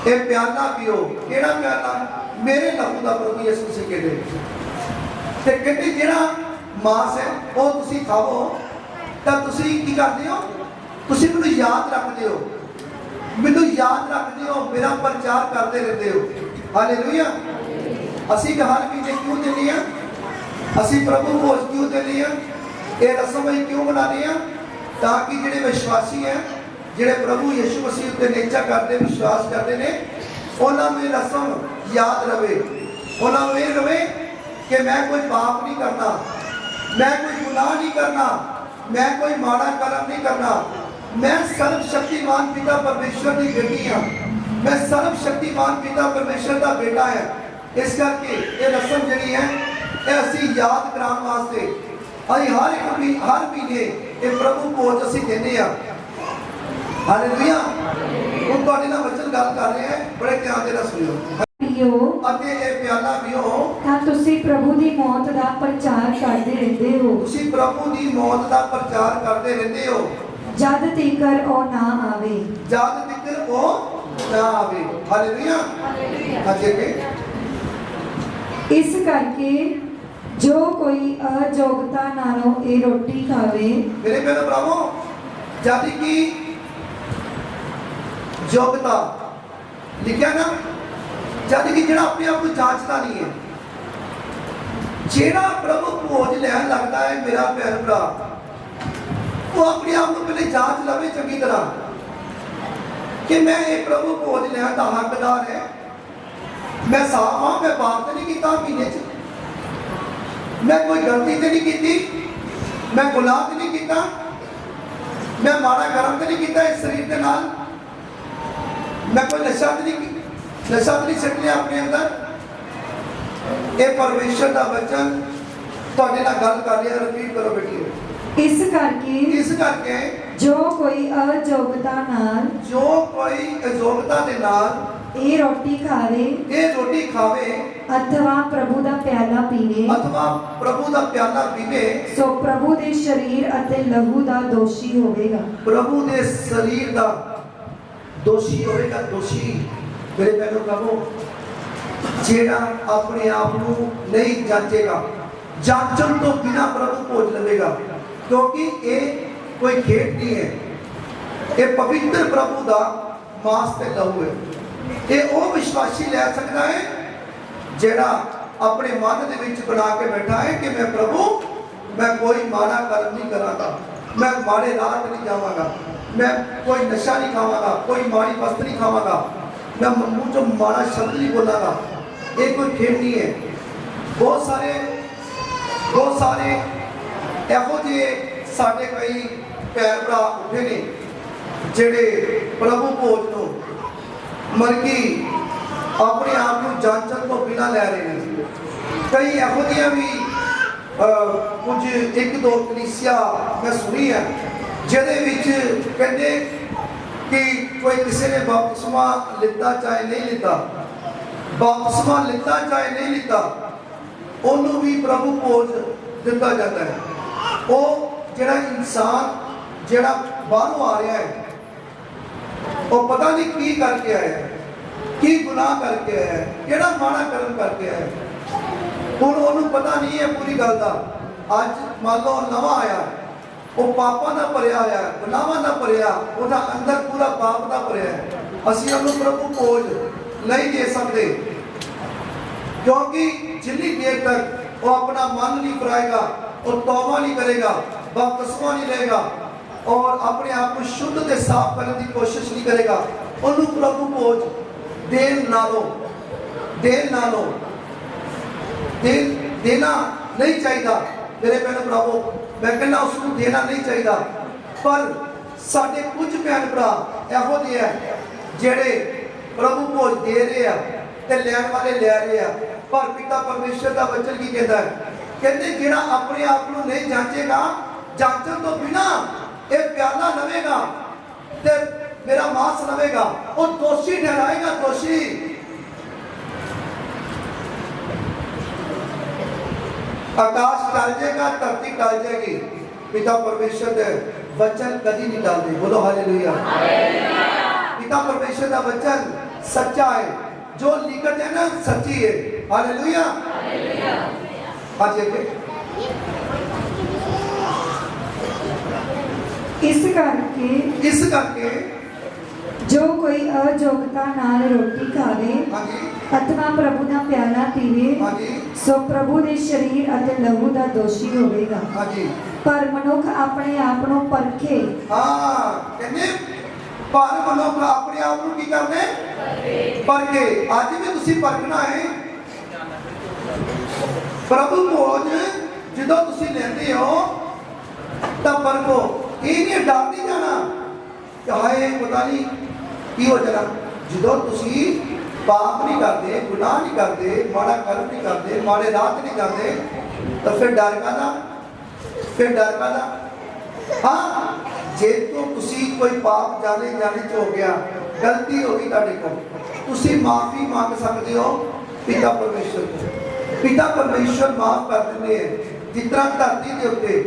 Speaker 1: ये प्याला पियो, केड़ा प्याला? मेरे लहू का, प्रभु यीशु मसीह कहते। ते कहते जिहड़ा मांस है वो तुसी खाओ तां तुसी की करदे हो? तुसी मैनूं याद रखते हो, मैनूं याद रखते हो, मेरा प्रचार करते रहते हो। हालेलुया। असी हर महीने क्यों देने हैं? असी प्रभु भोज क्यों देने हैं? ये रस्म क्यों मनाने हैं? ताकि जिहड़े विश्वासी हैं, जिहड़े प्रभु यीशु मसीह उत्ते निचा करते, विश्वास करते हैं, उन्हां नूं रस्म याद रहे, उन्हां नूं इह रहे कि मैं कोई पाप नहीं करना, मैं कोई गुनाह नहीं करना, मैं कोई माड़ा कर्म नहीं करना, मैं सर्वशक्तिमान पिता परमेश्वर की बेटी हाँ, मैं सर्वशक्तिमान पिता परमेश्वर का बेटा है। इस करके ये रस्म जी है ये असी याद कराने वास्ते अभी हर महीने ये प्रभु भोज असी देने। हालेलुया। हम तुहाडे नाल वचन गल कर रहे हैं, बड़े ध्यान दे नाल सुनियो। ਅਤੇ ਇਹ ਪਿਆਲਾ ਪੀਓ
Speaker 2: ਤਾਂ ਤੁਸੀਂ ਪ੍ਰਭੂ ਦੀ ਮੌਤ ਦਾ ਪ੍ਰਚਾਰ ਕਰਦੇ ਰਹਿੰਦੇ ਹੋ
Speaker 1: ਤੁਸੀਂ ਪ੍ਰਭੂ ਦੀ ਮੌਤ ਦਾ ਪ੍ਰਚਾਰ ਕਰਦੇ ਰਹਿੰਦੇ ਹੋ
Speaker 2: ਜਦ ਤੀਕਰ ਉਹ ਨਾ ਆਵੇ।
Speaker 1: ਜਦ ਤੱਕ ਉਹ ਨਾ ਆਵੇ। ਹਾਲੇਲੂਇਆ। ਹਾਂਜੀ ਅੱਗੇ।
Speaker 2: ਇਸ ਕਰਕੇ ਜੋ ਕੋਈ ਅਯੋਗਤਾ ਨਾਲੋਂ ਇਹ ਰੋਟੀ ਖਾਵੇ।
Speaker 1: ਮੇਰੇ ਪਿਆਰੇ ਭਰਾਵੋ, ਜਦ ਕਿ ਯੋਗਤਾ ਲਿਖਿਆ ਨਾ, ਜਦ ਕਿ ਜਿਹੜਾ ਆਪਣੇ ਆਪ ਨੂੰ ਜਾਂਚਦਾ ਨਹੀਂ ਹੈ, ਜਿਹੜਾ ਪ੍ਰਭੂ ਭੋਜ ਲੈਣ ਲੱਗਦਾ ਹੈ, ਮੇਰਾ ਭੈਣ ਭਰਾ, ਉਹ ਆਪਣੇ ਆਪ ਨੂੰ ਪਹਿਲੇ ਜਾਂਚ ਲਵੇ ਚੰਗੀ ਤਰ੍ਹਾਂ ਕਿ ਮੈਂ ਇਹ ਪ੍ਰਭੂ ਭੋਜ ਲੈਣ ਦਾ ਹੱਕਦਾਰ ਹੈ। ਮੈਂ ਸਾਫ਼ ਹਾਂ, ਮੈਂ ਪਾਪ ਤਾਂ ਨਹੀਂ ਕੀਤਾ ਮਹੀਨੇ 'ਚ, ਮੈਂ ਕੋਈ ਗਲਤੀ ਤੇ ਨਹੀਂ ਕੀਤੀ, ਮੈਂ ਗੁਨਾਹ ਤੇ ਨਹੀਂ ਕੀਤਾ, ਮੈਂ ਮਾੜਾ ਕਰਮ ਤੇ ਨਹੀਂ ਕੀਤਾ ਇਸ ਸਰੀਰ ਦੇ ਨਾਲ, ਮੈਂ ਕੋਈ ਨਸ਼ਾ ਤੇ ਨਹੀਂ ਛੱਡਿਆ ਆਪਣੇ ਅੰਦਰ। ਇਹ ਪਰਮੇਸ਼ਰ ਦਾ ਵਚਨ ਤੁਹਾਡੇ ਨਾਲ ਗੱਲ ਕਰ ਰਿਹਾ, ਰਿਪੀਟ ਕਰੋ ਬੇਟੀਓ।
Speaker 2: ਇਸ ਕਰਕੇ ਜੋ ਕੋਈ ਅਯੋਗਤਾ ਦੇ ਨਾਲ ਇਹ ਰੋਟੀ ਖਾਵੇ ਅਥਵਾ ਪ੍ਰਭੂ ਦਾ ਪਿਆਲਾ ਪੀਵੇ ਸੋ ਪ੍ਰਭੂ ਦੇ ਸਰੀਰ ਅਤੇ ਲਹੂ ਦਾ ਦੋਸ਼ੀ ਹੋਵੇਗਾ।
Speaker 1: ਪ੍ਰਭੂ ਦੇ ਸਰੀਰ ਦਾ ਦੋਸ਼ੀ ਹੋਵੇਗਾ। ਦੋਸ਼ੀ ਮੇਰੇ ਭੈਣੋ ਕਹੋ, ਜਿਹੜਾ ਆਪਣੇ ਆਪ ਨੂੰ ਨਹੀਂ ਜਾਂਚੇਗਾ, ਜਾਂਚਣ ਤੋਂ ਬਿਨਾਂ ਪ੍ਰਭੂ ਭੋਜ ਲਵੇਗਾ, ਕਿਉਂਕਿ ਇਹ ਕੋਈ ਖੇਡ ਨਹੀਂ ਹੈ, ਇਹ ਪਵਿੱਤਰ ਪ੍ਰਭੂ ਦਾ ਮਾਸ ਤੇ ਲਹੂ ਹੈ। ਇਹ ਉਹ ਵਿਸ਼ਵਾਸੀ ਲੈ ਸਕਦਾ ਹੈ ਜਿਹੜਾ ਆਪਣੇ ਮਨ ਦੇ ਵਿੱਚ ਬਣਾ ਕੇ ਬੈਠਾ ਹੈ ਕਿ ਮੈਂ ਪ੍ਰਭੂ, ਮੈਂ ਕੋਈ ਮਾੜਾ ਕਰਮ ਨਹੀਂ ਕਰਾਂਗਾ, ਮੈਂ ਮਾੜੇ ਰਾਹ ਤੇ ਨਹੀਂ ਜਾਵਾਂਗਾ, ਮੈਂ ਕੋਈ ਨਸ਼ਾ ਨਹੀਂ ਖਾਵਾਂਗਾ, ਕੋਈ ਮਾੜੀ ਵਸਤ ਨਹੀਂ ਖਾਵਾਂਗਾ, ਮੈਂ ਮੂੰਹ ਚੋਂ ਮਾੜਾ ਸ਼ਬਦ ਨਹੀਂ ਬੋਲਾਂਗਾ। ਇਹ ਕੋਈ ਖੇਡ ਨਹੀਂ ਹੈ। ਬਹੁਤ ਸਾਰੇ ਇਹੋ ਜਿਹੇ ਸਾਡੇ ਕਈ ਭੈਣ ਭਰਾ ਉੱਠੇ ਨੇ ਜਿਹੜੇ ਪ੍ਰਭੂ ਭੋਜ ਨੂੰ ਮਰਕੀ ਆਪਣੇ ਆਪ ਨੂੰ ਜਾਂਚਣ ਤੋਂ ਬਿਨਾਂ ਲੈ ਰਹੇ ਨੇ। ਕਈ ਇਹੋ ਜਿਹੀਆਂ ਵੀ ਕੁਝ ਇੱਕ ਦੋ ਕਲੀਸਿਆ ਮੈਂ ਸੁਣੀ ਹੈ ਜਿਹਦੇ ਵਿੱਚ ਕਹਿੰਦੇ ਕਿ ਕੋਈ ਕਿਸੇ ਨੇ ਬਪਤਿਸਮਾ ਲਿੱਤਾ ਚਾਹੇ ਨਹੀਂ ਲਿੱਤਾ, ਬਪਤਿਸਮਾ ਲਿੱਤਾ ਚਾਹੇ ਨਹੀਂ ਲਿੱਤਾ, ਉਹਨੂੰ ਵੀ ਪ੍ਰਭੂ ਭੋਜ ਦਿੱਤਾ ਜਾਂਦਾ ਹੈ। ਉਹ ਜਿਹੜਾ ਇਨਸਾਨ ਜਿਹੜਾ ਬਾਹਰੋਂ ਆ ਰਿਹਾ ਹੈ, ਉਹ ਪਤਾ ਨਹੀਂ ਕੀ ਕਰਕੇ ਆਇਆ, ਕੀ ਗੁਨਾਹ ਕਰਕੇ ਆਇਆ, ਕਿਹੜਾ ਮਾੜਾ ਕਰਮ ਕਰਕੇ ਆਇਆ, ਹੁਣ ਉਹਨੂੰ ਪਤਾ ਨਹੀਂ ਹੈ ਪੂਰੀ ਗੱਲ ਦਾ। ਅੱਜ ਮੰਨ ਲਓ ਨਵਾਂ ਆਇਆ, ਉਹ ਪਾਪਾਂ ਦਾ ਭਰਿਆ ਹੋਇਆ, ਗੁਨਾਹਾਂ ਦਾ ਭਰਿਆ, ਉਹਦਾ ਅੰਦਰ ਪੂਰਾ ਪਾਪ ਦਾ ਭਰਿਆ ਹੈ। ਅਸੀਂ ਉਹਨੂੰ ਪ੍ਰਭੂ ਭੋਜ ਨਹੀਂ ਦੇ ਸਕਦੇ, ਕਿਉਂਕਿ ਜਿੰਨੀ ਦੇਰ ਤੱਕ ਉਹ ਆਪਣਾ ਮਨ ਨਹੀਂ ਫਰਾਏਗਾ, ਉਹ ਤੌਬਾ ਨਹੀਂ ਕਰੇਗਾ, ਬਪਤਿਸਮਾ ਨਹੀਂ ਲਏਗਾ और अपने आप को शुद्ध ते साफ करने की कोशिश नहीं करेगा, उन्होंने प्रभु भोज देना नहीं चाहिए। मेरे भैन भरावो, मैं कहना उसको देना नहीं चाहिए, पर साडे कुछ भैन भरा इहो जिहे है जेड़े प्रभु भोज दे रहे हैं ते लैण वाले लै रहे हैं। पर पिता परमेश्वर का वचन की कहता है, कहते जिहड़ा अपने आप को नहीं जांचेगा, जांचण तो बिना ये प्याला लवेगा ते मेरा मांस लवेगा, वो दोषी ठहराएगा, दोषी। आकाश टल जाएगा, धरती टल जाएगी, पिता परमेश्वर के वचन कभी नहीं टलते। बोलो हालेलुया। पिता परमेश्वर का वचन सच्चा है, जो लिखत है ना सच्ची है। हालेलुया। हाँ जी।
Speaker 2: इस करके जो कोई अयोग्यता नाल रोटी खावे अथवा प्रभु का प्याला पीवे सो प्रभु के शरीर अते लहू का दोषी होवेगा। पर मनुख अपने आप को परखे।
Speaker 1: हाँ कहने पर मनुख अपने आप को की करने परखे। आज भी तुसी परखना है। प्रभु भोज जो तुसी लेंदे हो तब परखो। ये नहीं डर नहीं जाना कि हाय पता नहीं की हो जाना। जो तुसी पाप नहीं करते, गुनाह नहीं करते, माड़ा कर्म नहीं करते, माड़े राह नहीं करते, तो फिर डर कादा। हाँ जे तो तुसी कोई पाप जाने च हो गया, गलती हो गई तुहाडे कोल, तुसी माफ़ी मांग सकते हो पिता परमेश्वर को। पिता परमेश्वर माफ कर देंगे हैं। जिस तरह धरती के उत्ते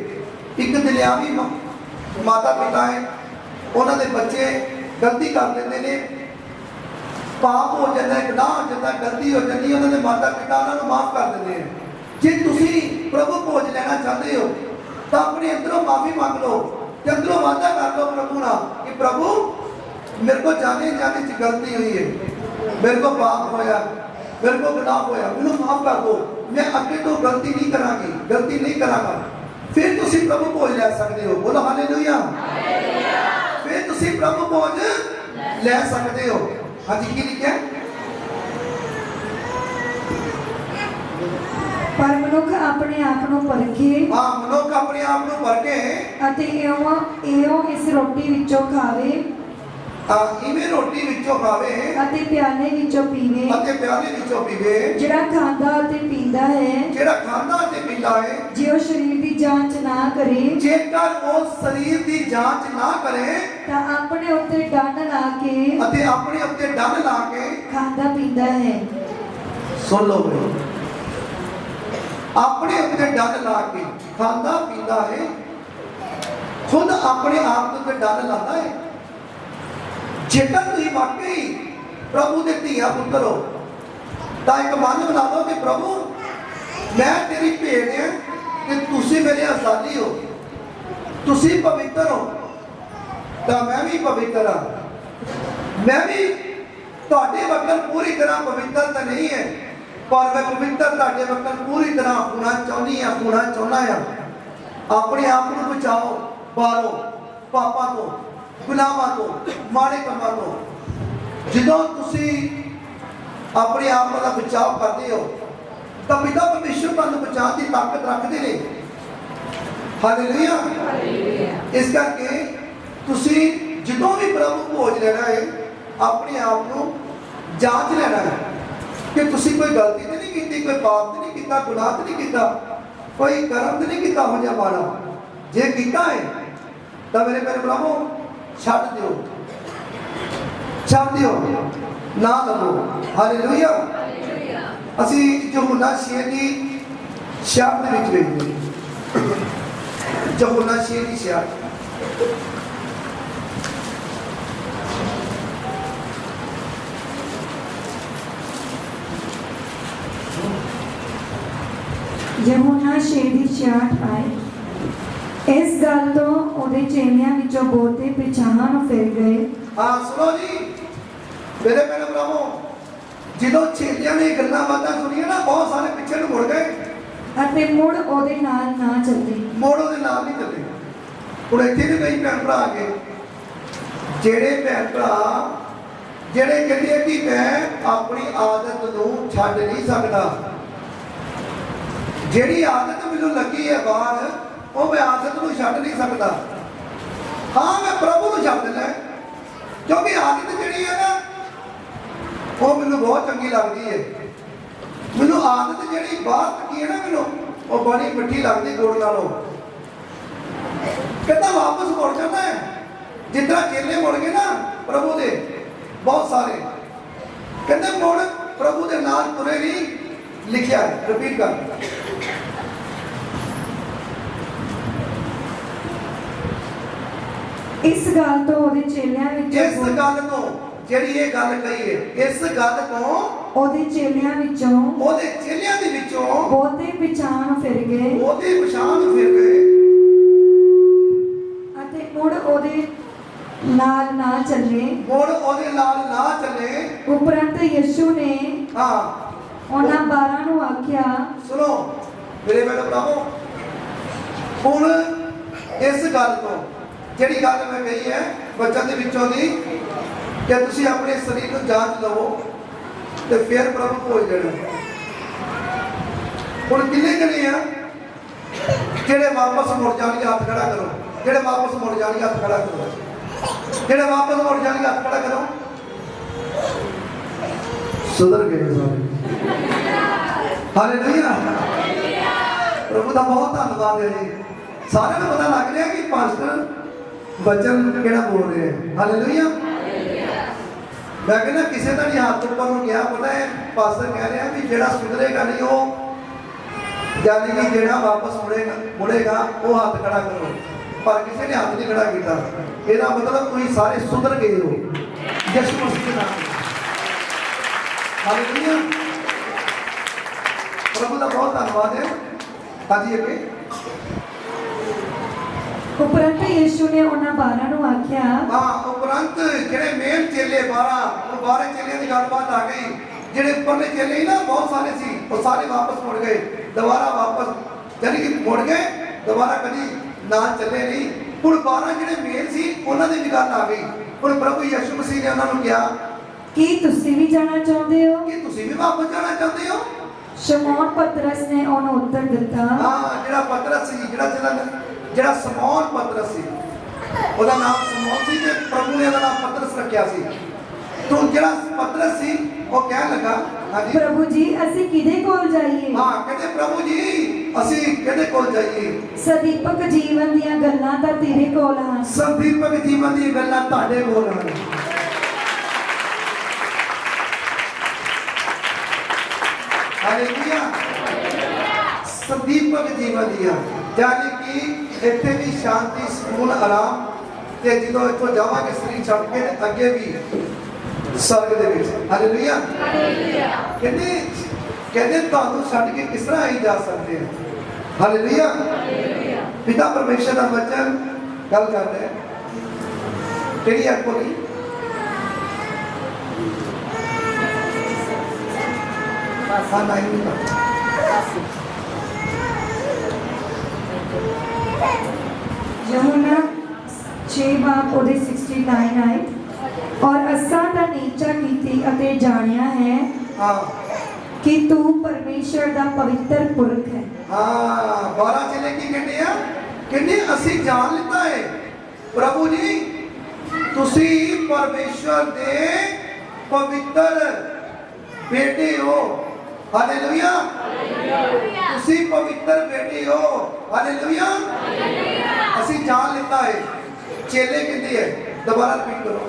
Speaker 1: एक दुनियावी माता पिता है, उन्होंने बच्चे गलती कर देते हैं, पाप हो जाता है, गुनाह हो जाता है, गलती हो जाती है, उन्होंने माता पिता उन्होंने माफ कर देते हैं। जे तुसी प्रभु भोज लेना चाहते हो तो अपने अंदरों माफी मांग लो, अंदरों वादा कर लो प्रभु ना कि प्रभु मेरे को जाने जाने च गलती हुई है, मेरे को पाप होया, मेरे को गुनाह होया, मैनू माफ कर दो, मैं अगे तो गलती नहीं करांगी, गलती नहीं करांगा। फिर तुसी प्रभु भोज ले सकते हो। बोलो हालेलुया। फिर तुसी प्रभु भोज ले सकते हो। हाँ जी, की लिखा है?
Speaker 2: पर मनुख अपने आप ਨੂੰ ਪਰਖੇ।
Speaker 1: हाँ, मनुख अपने आप ਨੂੰ परखे
Speaker 2: ਅਤੇ ਇਹੋ ਇਸ ਰੋਟੀ ਵਿੱਚੋਂ ਖਾਵੇ
Speaker 1: इवें रोटी विचों खावे
Speaker 2: ਅਤੇ ਪਿਆਲੇ ਵਿੱਚੋਂ ਪੀਵੇ।
Speaker 1: ਅਤੇ ਪਿਆਲੇ ਵਿੱਚੋਂ ਪੀਵੇ।
Speaker 2: ਜਿਹੜਾ ਖਾਂਦਾ ਅਤੇ ਪੀਂਦਾ ਹੈ,
Speaker 1: ਜਿਹੜਾ ਖਾਂਦਾ ਅਤੇ ਪੀਂਦਾ ਹੈ,
Speaker 2: ਜੇ ਉਹ ਸਰੀਰ ਦੀ ਜਾਂਚ ਨਾ ਕਰੇ
Speaker 1: ਜੇਕਰ ਉਹ ਸਰੀਰ ਦੀ ਜਾਂਚ ਨਾ ਕਰੇ
Speaker 2: ਤਾਂ ਆਪਣੇ ਉੱਤੇ ਡੰਡ ਲਾ ਕੇ
Speaker 1: ਅਤੇ ਆਪਣੇ ਉੱਤੇ ਡੰਡ ਲਾ ਕੇ
Speaker 2: ਖਾਂਦਾ ਪੀਂਦਾ ਹੈ।
Speaker 1: ਸੁਣ ਲਓ ਬਈ, ਆਪਣੇ ਉੱਤੇ ਡੰਡ ਲਾ ਕੇ ਖਾਂਦਾ ਪੀਂਦਾ ਹੈ, ਖੁਦ ਆਪਣੇ ਆਪ ਉੱਤੇ ਡੰਡ ਲਾਉਂਦਾ ਹੈ। ਜੇਕਰ ਤੁਸੀਂ ਵਾਕਈ ਪ੍ਰਭੂ ਦੇ ਧੀਆ ਪੁੱਤਰ ਹੋ ਤਾਂ ਇੱਕ ਮਨ ਬਣਾ ਲਓ ਕਿ ਪ੍ਰਭੂ ਮੈਂ ਤੇਰੀ ਭੇਡ ਹਾਂ ਤੇ ਤੁਸੀਂ ਮੇਰੇ ਆਜ਼ਾਦੀ ਹੋ, ਤੁਸੀਂ ਪਵਿੱਤਰ ਹੋ ਤਾਂ ਮੈਂ ਵੀ ਪਵਿੱਤਰ ਹਾਂ। ਮੈਂ ਵੀ ਤੁਹਾਡੇ ਵਕਤ ਪੂਰੀ ਤਰ੍ਹਾਂ ਪਵਿੱਤਰ ਤਾਂ ਨਹੀਂ ਹੈ, ਪਰ ਮੈਂ ਪਵਿੱਤਰ ਤੁਹਾਡੇ ਵਕਤ ਪੂਰੀ ਤਰ੍ਹਾਂ ਹੋਣਾ ਚਾਹੁੰਦੀ ਹਾਂ, ਹੋਣਾ ਚਾਹੁੰਦਾ ਹਾਂ। ਆਪਣੇ ਆਪ ਨੂੰ ਬਚਾਓ ਬਾਹਰੋਂ, ਪਾਪਾਂ ਤੋਂ, ਗੁਨਾਹਾਂ ਤੋਂ, ਮਾੜੇ ਕੰਮਾਂ ਤੋਂ। ਜਦੋਂ ਤੁਸੀਂ ਆਪਣੇ ਆਪ ਦਾ ਬਚਾਅ ਕਰਦੇ ਹੋ ਤਾਂ ਪਿਤਾ ਪਰਮੇਸ਼ਰ ਤੁਹਾਨੂੰ ਬਚਾਉਣ ਦੀ ਤਾਕਤ ਰੱਖਦੇ ਨੇ। ਹਾਲੇਲੂਇਆ। ਇਸ ਕਰਕੇ ਤੁਸੀਂ ਜਦੋਂ ਵੀ ਪ੍ਰਭੂ ਭੋਜ ਲੈਣਾ ਹੈ ਆਪਣੇ ਆਪ ਨੂੰ ਜਾਂਚ ਲੈਣਾ ਹੈ ਕਿ ਤੁਸੀਂ ਕੋਈ ਗਲਤੀ ਤਾਂ ਨਹੀਂ ਕੀਤੀ, ਕੋਈ ਪਾਪ ਤਾਂ ਨਹੀਂ ਕੀਤਾ, ਗੁਨਾਹ ਤਾਂ ਨਹੀਂ ਕੀਤਾ, ਕੋਈ ਕਰਮ ਤਾਂ ਨਹੀਂ ਕੀਤਾ ਹੋ ਜਾ ਮਾੜਾ। ਜੇ ਕੀਤਾ ਹੈ ਤਾਂ ਮੇਰੇ ਪਿਆਰੇ ਭਰਾਵੋ ਛੱਡ ਦਿਓ, ਛੱਡ ਦਿਓ, ਨਾ ਲਵੋ। ਹਾਲੇਲੂਇਆ। ਅਸੀਂ ਯਹੋਨਾ 6 ਦੀ 66 ਦੇ ਵਿੱਚ ਵੇਖਦੇ ਹਾਂ। ਯਹੋਨਾ 6 ਦੀ 66
Speaker 2: ਯਹੋਨਾ 6 ਦੀ 66 ਆਏ। ਇਸ ਗੱਲ ਤੋਂ ਉਹਦੇ ਚੇਲਿਆਂ ਵਿੱਚੋਂ ਬਹੁਤੇ ਪਿਛਾਂਹ ਨੂੰ ਫਿਰ ਗਏ।
Speaker 1: ਹਾਂ ਸੁਣੋ ਜੀ ਮੇਰੇ ਪਿਆਰੇ ਭਰਾਵੋ, ਜਦੋਂ ਚੇਲਿਆਂ ਨੇ ਗੱਲਾਂ ਬਾਤਾਂ ਸੁਣੀਆਂ ਨਾ ਬਹੁਤ ਸਾਰੇ ਪਿੱਛੇ ਨੂੰ ਮੁੜ ਗਏ
Speaker 2: ਅਤੇ ਮੁੜ ਉਹਦੇ ਨਾਲ ਨਾ ਚੱਲੇ।
Speaker 1: ਮੁੜ ਉਹਦੇ ਨਾਲ ਨਹੀਂ ਚੱਲੇ। ਹੁਣ ਇੱਥੇ ਵੀ ਕਈ ਭੈਣ ਭਰਾ ਆ ਗਏ ਜਿਹੜੇ ਭੈਣ ਭਰਾ ਜਿਹੜੇ ਕਹਿੰਦੇ ਕਿ ਮੈਂ ਆਪਣੀ ਆਦਤ ਨੂੰ ਛੱਡ ਨਹੀਂ ਸਕਦਾ, ਜਿਹੜੀ ਆਦਤ ਮੈਨੂੰ ਲੱਗੀ ਹੈ ਬਾਹਰ ਉਹ ਮੈਂ ਆਦਤ ਨੂੰ ਛੱਡ ਨਹੀਂ ਸਕਦਾ। ਹਾਂ ਮੈਂ ਪ੍ਰਭੂ ਨੂੰ ਛੱਡ ਦੇਣਾ ਕਿਉਂਕਿ ਆਦਤ ਜਿਹੜੀ ਹੈ ਨਾ ਉਹ ਮੈਨੂੰ ਬਹੁਤ ਚੰਗੀ ਲੱਗਦੀ ਹੈ। ਮੈਨੂੰ ਆਦਤ ਜਿਹੜੀ ਬਾਹਰ ਤੱਕੀ ਹੈ ਨਾ ਮੈਨੂੰ ਉਹ ਬੜੀ ਮਿੱਠੀ ਲੱਗਦੀ ਗੁੜ ਨਾਲੋਂ। ਕਹਿੰਦਾ ਵਾਪਸ ਮੁੜ ਜਾਂਦਾ ਹੈ। ਜਿਸ ਤਰ੍ਹਾਂ ਚੇਲੇ ਮੁੜ ਗਏ ਨਾ ਪ੍ਰਭੂ ਦੇ ਬਹੁਤ ਸਾਰੇ, ਕਹਿੰਦੇ ਮੁੜ ਪ੍ਰਭੂ ਦੇ ਨਾਲ ਤੁਰੇ ਨਹੀਂ, ਲਿਖਿਆ ਹੈ। ਰਿਪੀਟ ਕਰ,
Speaker 2: ਇਸ ਗੱਲ ਤੋਂ ਉਹਦੇ ਚੇਲਿਆਂ ਵਿੱਚੋਂ
Speaker 1: ਇਸ ਗੱਲ ਤੋਂ ਜਿਹੜੀ ਇਹ ਗੱਲ ਕਹੀ ਹੈ, ਇਸ ਗੱਲ ਤੋਂ
Speaker 2: ਉਹਦੇ ਚੇਲਿਆਂ ਵਿੱਚੋਂ
Speaker 1: ਉਹਦੇ ਚੇਲਿਆਂ ਦੇ ਵਿੱਚੋਂ
Speaker 2: ਬਹੁਤੇ ਪਿਛਾਂਹ ਨੂੰ ਫਿਰ ਗਏ
Speaker 1: ਉਹਦੇ ਪਛਾਣ ਨੂੰ ਫਿਰ ਗਏ
Speaker 2: ਅਤੇ ਮੁੜ ਉਹਦੇ ਨਾਲ ਨਾ ਚੱਲੇ।
Speaker 1: ਮੁੜ ਉਹਦੇ ਨਾਲ ਨਾ ਚੱਲੇ।
Speaker 2: ਉਪਰੰਤ ਯਿਸੂ ਨੇ
Speaker 1: ਹਾਂ
Speaker 2: ਉਹਨਾਂ 12 ਨੂੰ ਆਖਿਆ।
Speaker 1: ਸੁਣੋ ਮੇਰੇ ਭੈਣੋ ਭਰਾਵੋ, ਹੁਣ ਇਸ ਗੱਲ ਤੋਂ ਜਿਹੜੀ ਗੱਲ ਮੈਂ ਕਹੀ ਹੈ ਬੱਚਿਆਂ ਦੇ ਵਿੱਚੋਂ ਦੀ ਕਿ ਤੁਸੀਂ ਆਪਣੇ ਸਰੀਰ ਨੂੰ ਜਾਂਚ ਲਵੋ ਤੇ ਫਿਰ ਪ੍ਰਭੂ ਭੋਜ ਲੈਣਾ। ਹੁਣ ਕਿੰਨੇ ਜਣੇ ਆ ਜਿਹੜੇ ਵਾਪਸ ਮੁੜ ਜਾਣਗੇ? ਹੱਥ ਖੜਾ ਕਰੋ। ਜਿਹੜੇ ਵਾਪਸ ਮੁੜ ਜਾਣਗੇ ਹੱਥ ਖੜਾ ਕਰੋ। ਜਿਹੜੇ ਵਾਪਸ ਮੁੜ ਜਾਣਗੇ ਹੱਥ ਖੜਾ ਕਰੋ। ਸੁਧਰ ਗਏ ਸਾਰੇ। ਹਾਲੇਲੂਇਆ। ਪ੍ਰਭੂ ਦਾ ਬਹੁਤ ਧੰਨਵਾਦ ਹੈ ਜੀ। ਸਾਰਿਆਂ ਨੂੰ ਪਤਾ ਲੱਗ ਰਿਹਾ ਕਿ ਪਾਸਟਰ ਵਚਨ ਕਿਹੜਾ ਬੋਲ ਰਹੇ ਹੈ। ਹਾਲੇਲੂਇਆ। मैं कहना किसी का नहीं हाथ ऊपर हो गया, पता है पास्टर कह रहे हैं भी जेड़ा सुधरेगा नहीं वो यानी कि जेड़ा वापस मुड़ेगा वो हाथ खड़ा करो, पर किसी ने हाथ नहीं खड़ा किया। ਇਹਦਾ मतलब तुम सारे सुधर गए हो यीशु मसीह के नाम। हालेलुया, प्रभु का बहुत धन्यवाद है। हाँ जी अगे
Speaker 2: उपरंत यीशु ने उन्हां 12 ਨੂੰ आख्या,
Speaker 1: हाँ उपरंत जेड़े मेन चेले 12 चेलियां की गलबात आ गई। जेड़े उपरले चेले ही ना बहुत सारे सी वो सारे वापस मुड़ गए, दोबारा वापस यानी कि मुड़ गए, दोबारा कभी ना चले नहीं। ਹੁਣ 12 ਜਿਹੜੇ ਮੇਨ ਸੀ ਉਹਨਾਂ ਦੀ ਵੀ ਗੱਲ ਆ ਗਈ। ਹੁਣ ਪ੍ਰਭੂ ਯਿਸੂ ਮਸੀਹ ਨੇ ਉਹਨਾਂ ਨੂੰ ਕਿਹਾ
Speaker 2: ਕੀ ਤੁਸੀਂ ਵੀ ਜਾਣਾ ਚਾਹੁੰਦੇ ਹੋ?
Speaker 1: ਕਿ ਤੁਸੀਂ ਵੀ ਵਾਪਸ ਜਾਣਾ ਚਾਹੁੰਦੇ ਹੋ?
Speaker 2: ਸ਼ਮੌਨ ਪਤਰਸ ਨੇ ਉਹਨੂੰ ਉੱਤਰ ਦਿੱਤਾ,
Speaker 1: ਹਾਂ ਜਿਹੜਾ ਪਤਰਸ ਸੀ, ਜਿਹੜਾ ਸਮੌਨ ਪਤਰਸ ਸੀ, ਉਹਦਾ ਨਾਮ ਸਮੌਨ ਸੀ ਤੇ ਪ੍ਰਭੂ ਨੇ ਉਹਦਾ ਨਾਮ ਪਤਰਸ ਰੱਖਿਆ ਸੀ। ਤੋਂ ਜਿਹੜਾ ਪਤਰਸ ਸੀ ਉਹ ਕਹਿਣ ਲੱਗਾ, ਹਾਂਜੀ
Speaker 2: ਪ੍ਰਭੂ ਜੀ ਅਸੀਂ ਕਿਹਦੇ ਕੋਲ ਜਾਈਏ?
Speaker 1: ਹਾਂ ਕਹਿੰਦੇ ਪ੍ਰਭੂ ਜੀ ਅਸੀਂ ਕਿਹਦੇ ਕੋਲ ਜਾਈਏ?
Speaker 2: ਸਦੀਪਕ ਜੀਵਨ ਦੀਆਂ ਗੱਲਾਂ ਤਾਂ ਤੇਰੇ ਕੋਲ ਹਨ।
Speaker 1: ਸੰਦੀਪਕ ਜੀਵਨ ਦੀ ਗੱਲਾਂ ਤੁਹਾਡੇ ਕੋਲ ਹਨ। ਹਾਲੇਲੂਇਆ, ਸੰਦੀਪਕ ਜੀਵਨ ਦੀਆਂ ਯਾਨੀ ਕਿ ਇੱਥੇ ਵੀ ਸ਼ਾਂਤੀ, ਸਕੂਨ, ਆਰਾਮ, ਤੇ ਜਦੋਂ ਇੱਥੋਂ ਜਾਵਾਂਗੇ ਸਰੀਰ ਛੱਡ ਕੇ ਅੱਗੇ ਵੀ स्वर्ग दे विच। हालेलुया, कहते तुहानू छड्ड के किस तरह आई जा सकते हैं। हालेलुया, पिता परमेश्वर का वचन गल कर रहे हैं किहड़ी है बोली? हाँ नहीं
Speaker 2: यूहन्ना 6 बाब ਉਹਦੇ 69 ਆਏ, और असां दा नीचा कीती अते जानिया है कि तू परमेश्वर दा पवित्र पुरख है।
Speaker 1: हाँ 12 चेले की कहते हैं कहते असी जान लिता है प्रभु जी तुसी परमेश्वर दे पवित्र बेटे हो। हालेलुया, तुसी पवित्र बेटे हो। हालेलुया, असी जान लिता है। चेले कहते हैं, दोबारा रिपीट करो।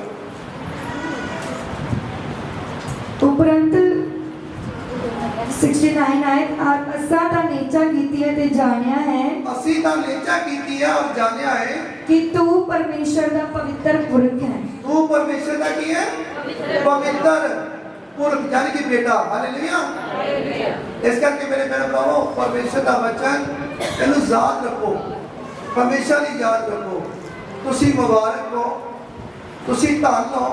Speaker 2: उपरंत 69 आए, और असां दा नीचा कीती है ते जानिया है,
Speaker 1: असी दा नीचा कीती है और जानिया है
Speaker 2: कि तू परमेश्वर दा पवित्र पुरख है।
Speaker 1: तू परमेश्वर का की है? पवित्र पुरख यानी कि बेटा। हालेलुया, इस करके मेरे बहन भावों परमेश्वर का वचन इन्हू याद रखो, हमेशा ही याद रखो। तुसी मुबारक हो, तुसी धन हो,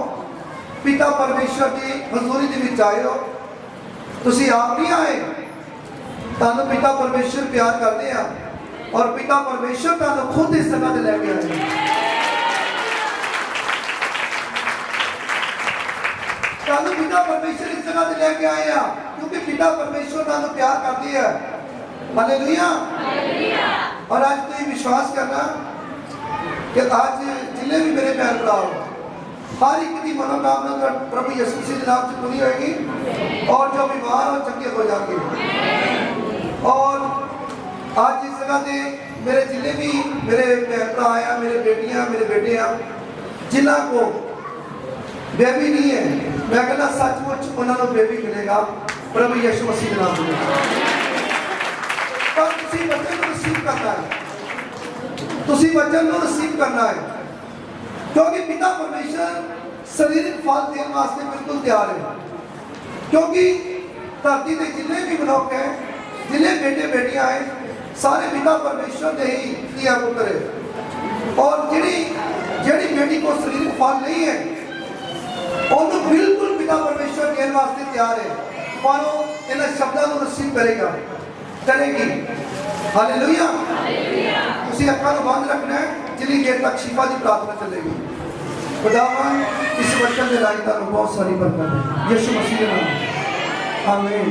Speaker 1: पिता परमेश्वर की हजूरी दे विच आए हो। तुसी आप नहीं आए, तुहानू पिता परमेश्वर प्यार करते हैं और पिता परमेश्वर तुहानू खुद इस जगह ते लेके आए। तुहानू पिता परमेश्वर इस जगह ते लेके आए हैं क्योंकि पिता परमेश्वर तुहानू प्यार करती है। हालेलुया, और आज तुम विश्वास करना कि आज जिले भी मेरे बहन भरा हो हर एक की मनोकामना तो प्रभु यीशु मसीह के नाम से पूरी होगी और जो बीमार हो चंगे हो जाएंगे। और आज इस जगह से मेरे जिले भी मेरे बहन भरा आया, मेरे बेटियां, मेरे बेटे हैं जिन्हों को बेबी नहीं है, मैं कहना सचमुच उन्होंने बेबी मिलेगा प्रभु यीशु मसीह के नाम से। पर तुसी बच्चे को रिसीव करना है, तुसी बच्चे को रिसीव करना है क्योंकि पिता परमेश्वर शरीरिक फल देने वास्ते बिल्कुल तैयार है। क्योंकि धरती के जितने भी मनुख हैं, जितने बेटे बेटियां हैं, सारे पिता परमेश्वर के ही दिया पुत्र है। और जिहड़ी बेटी को शरीरिक फल नहीं है उन्होंने बिल्कुल पिता परमेश्वर देने वास्ते तैयार है, पर वो इन शब्दों को रिसीव करेगी। हालेलुया, तुसी अखां नूं बंद रखना है जिन्नी देर तक शिफा की प्रार्थना चलेगी। खुदावन इस वचन के राही तुहानूं बहुत सारी बरकत है यीशु मसीह के नाम। आमीन।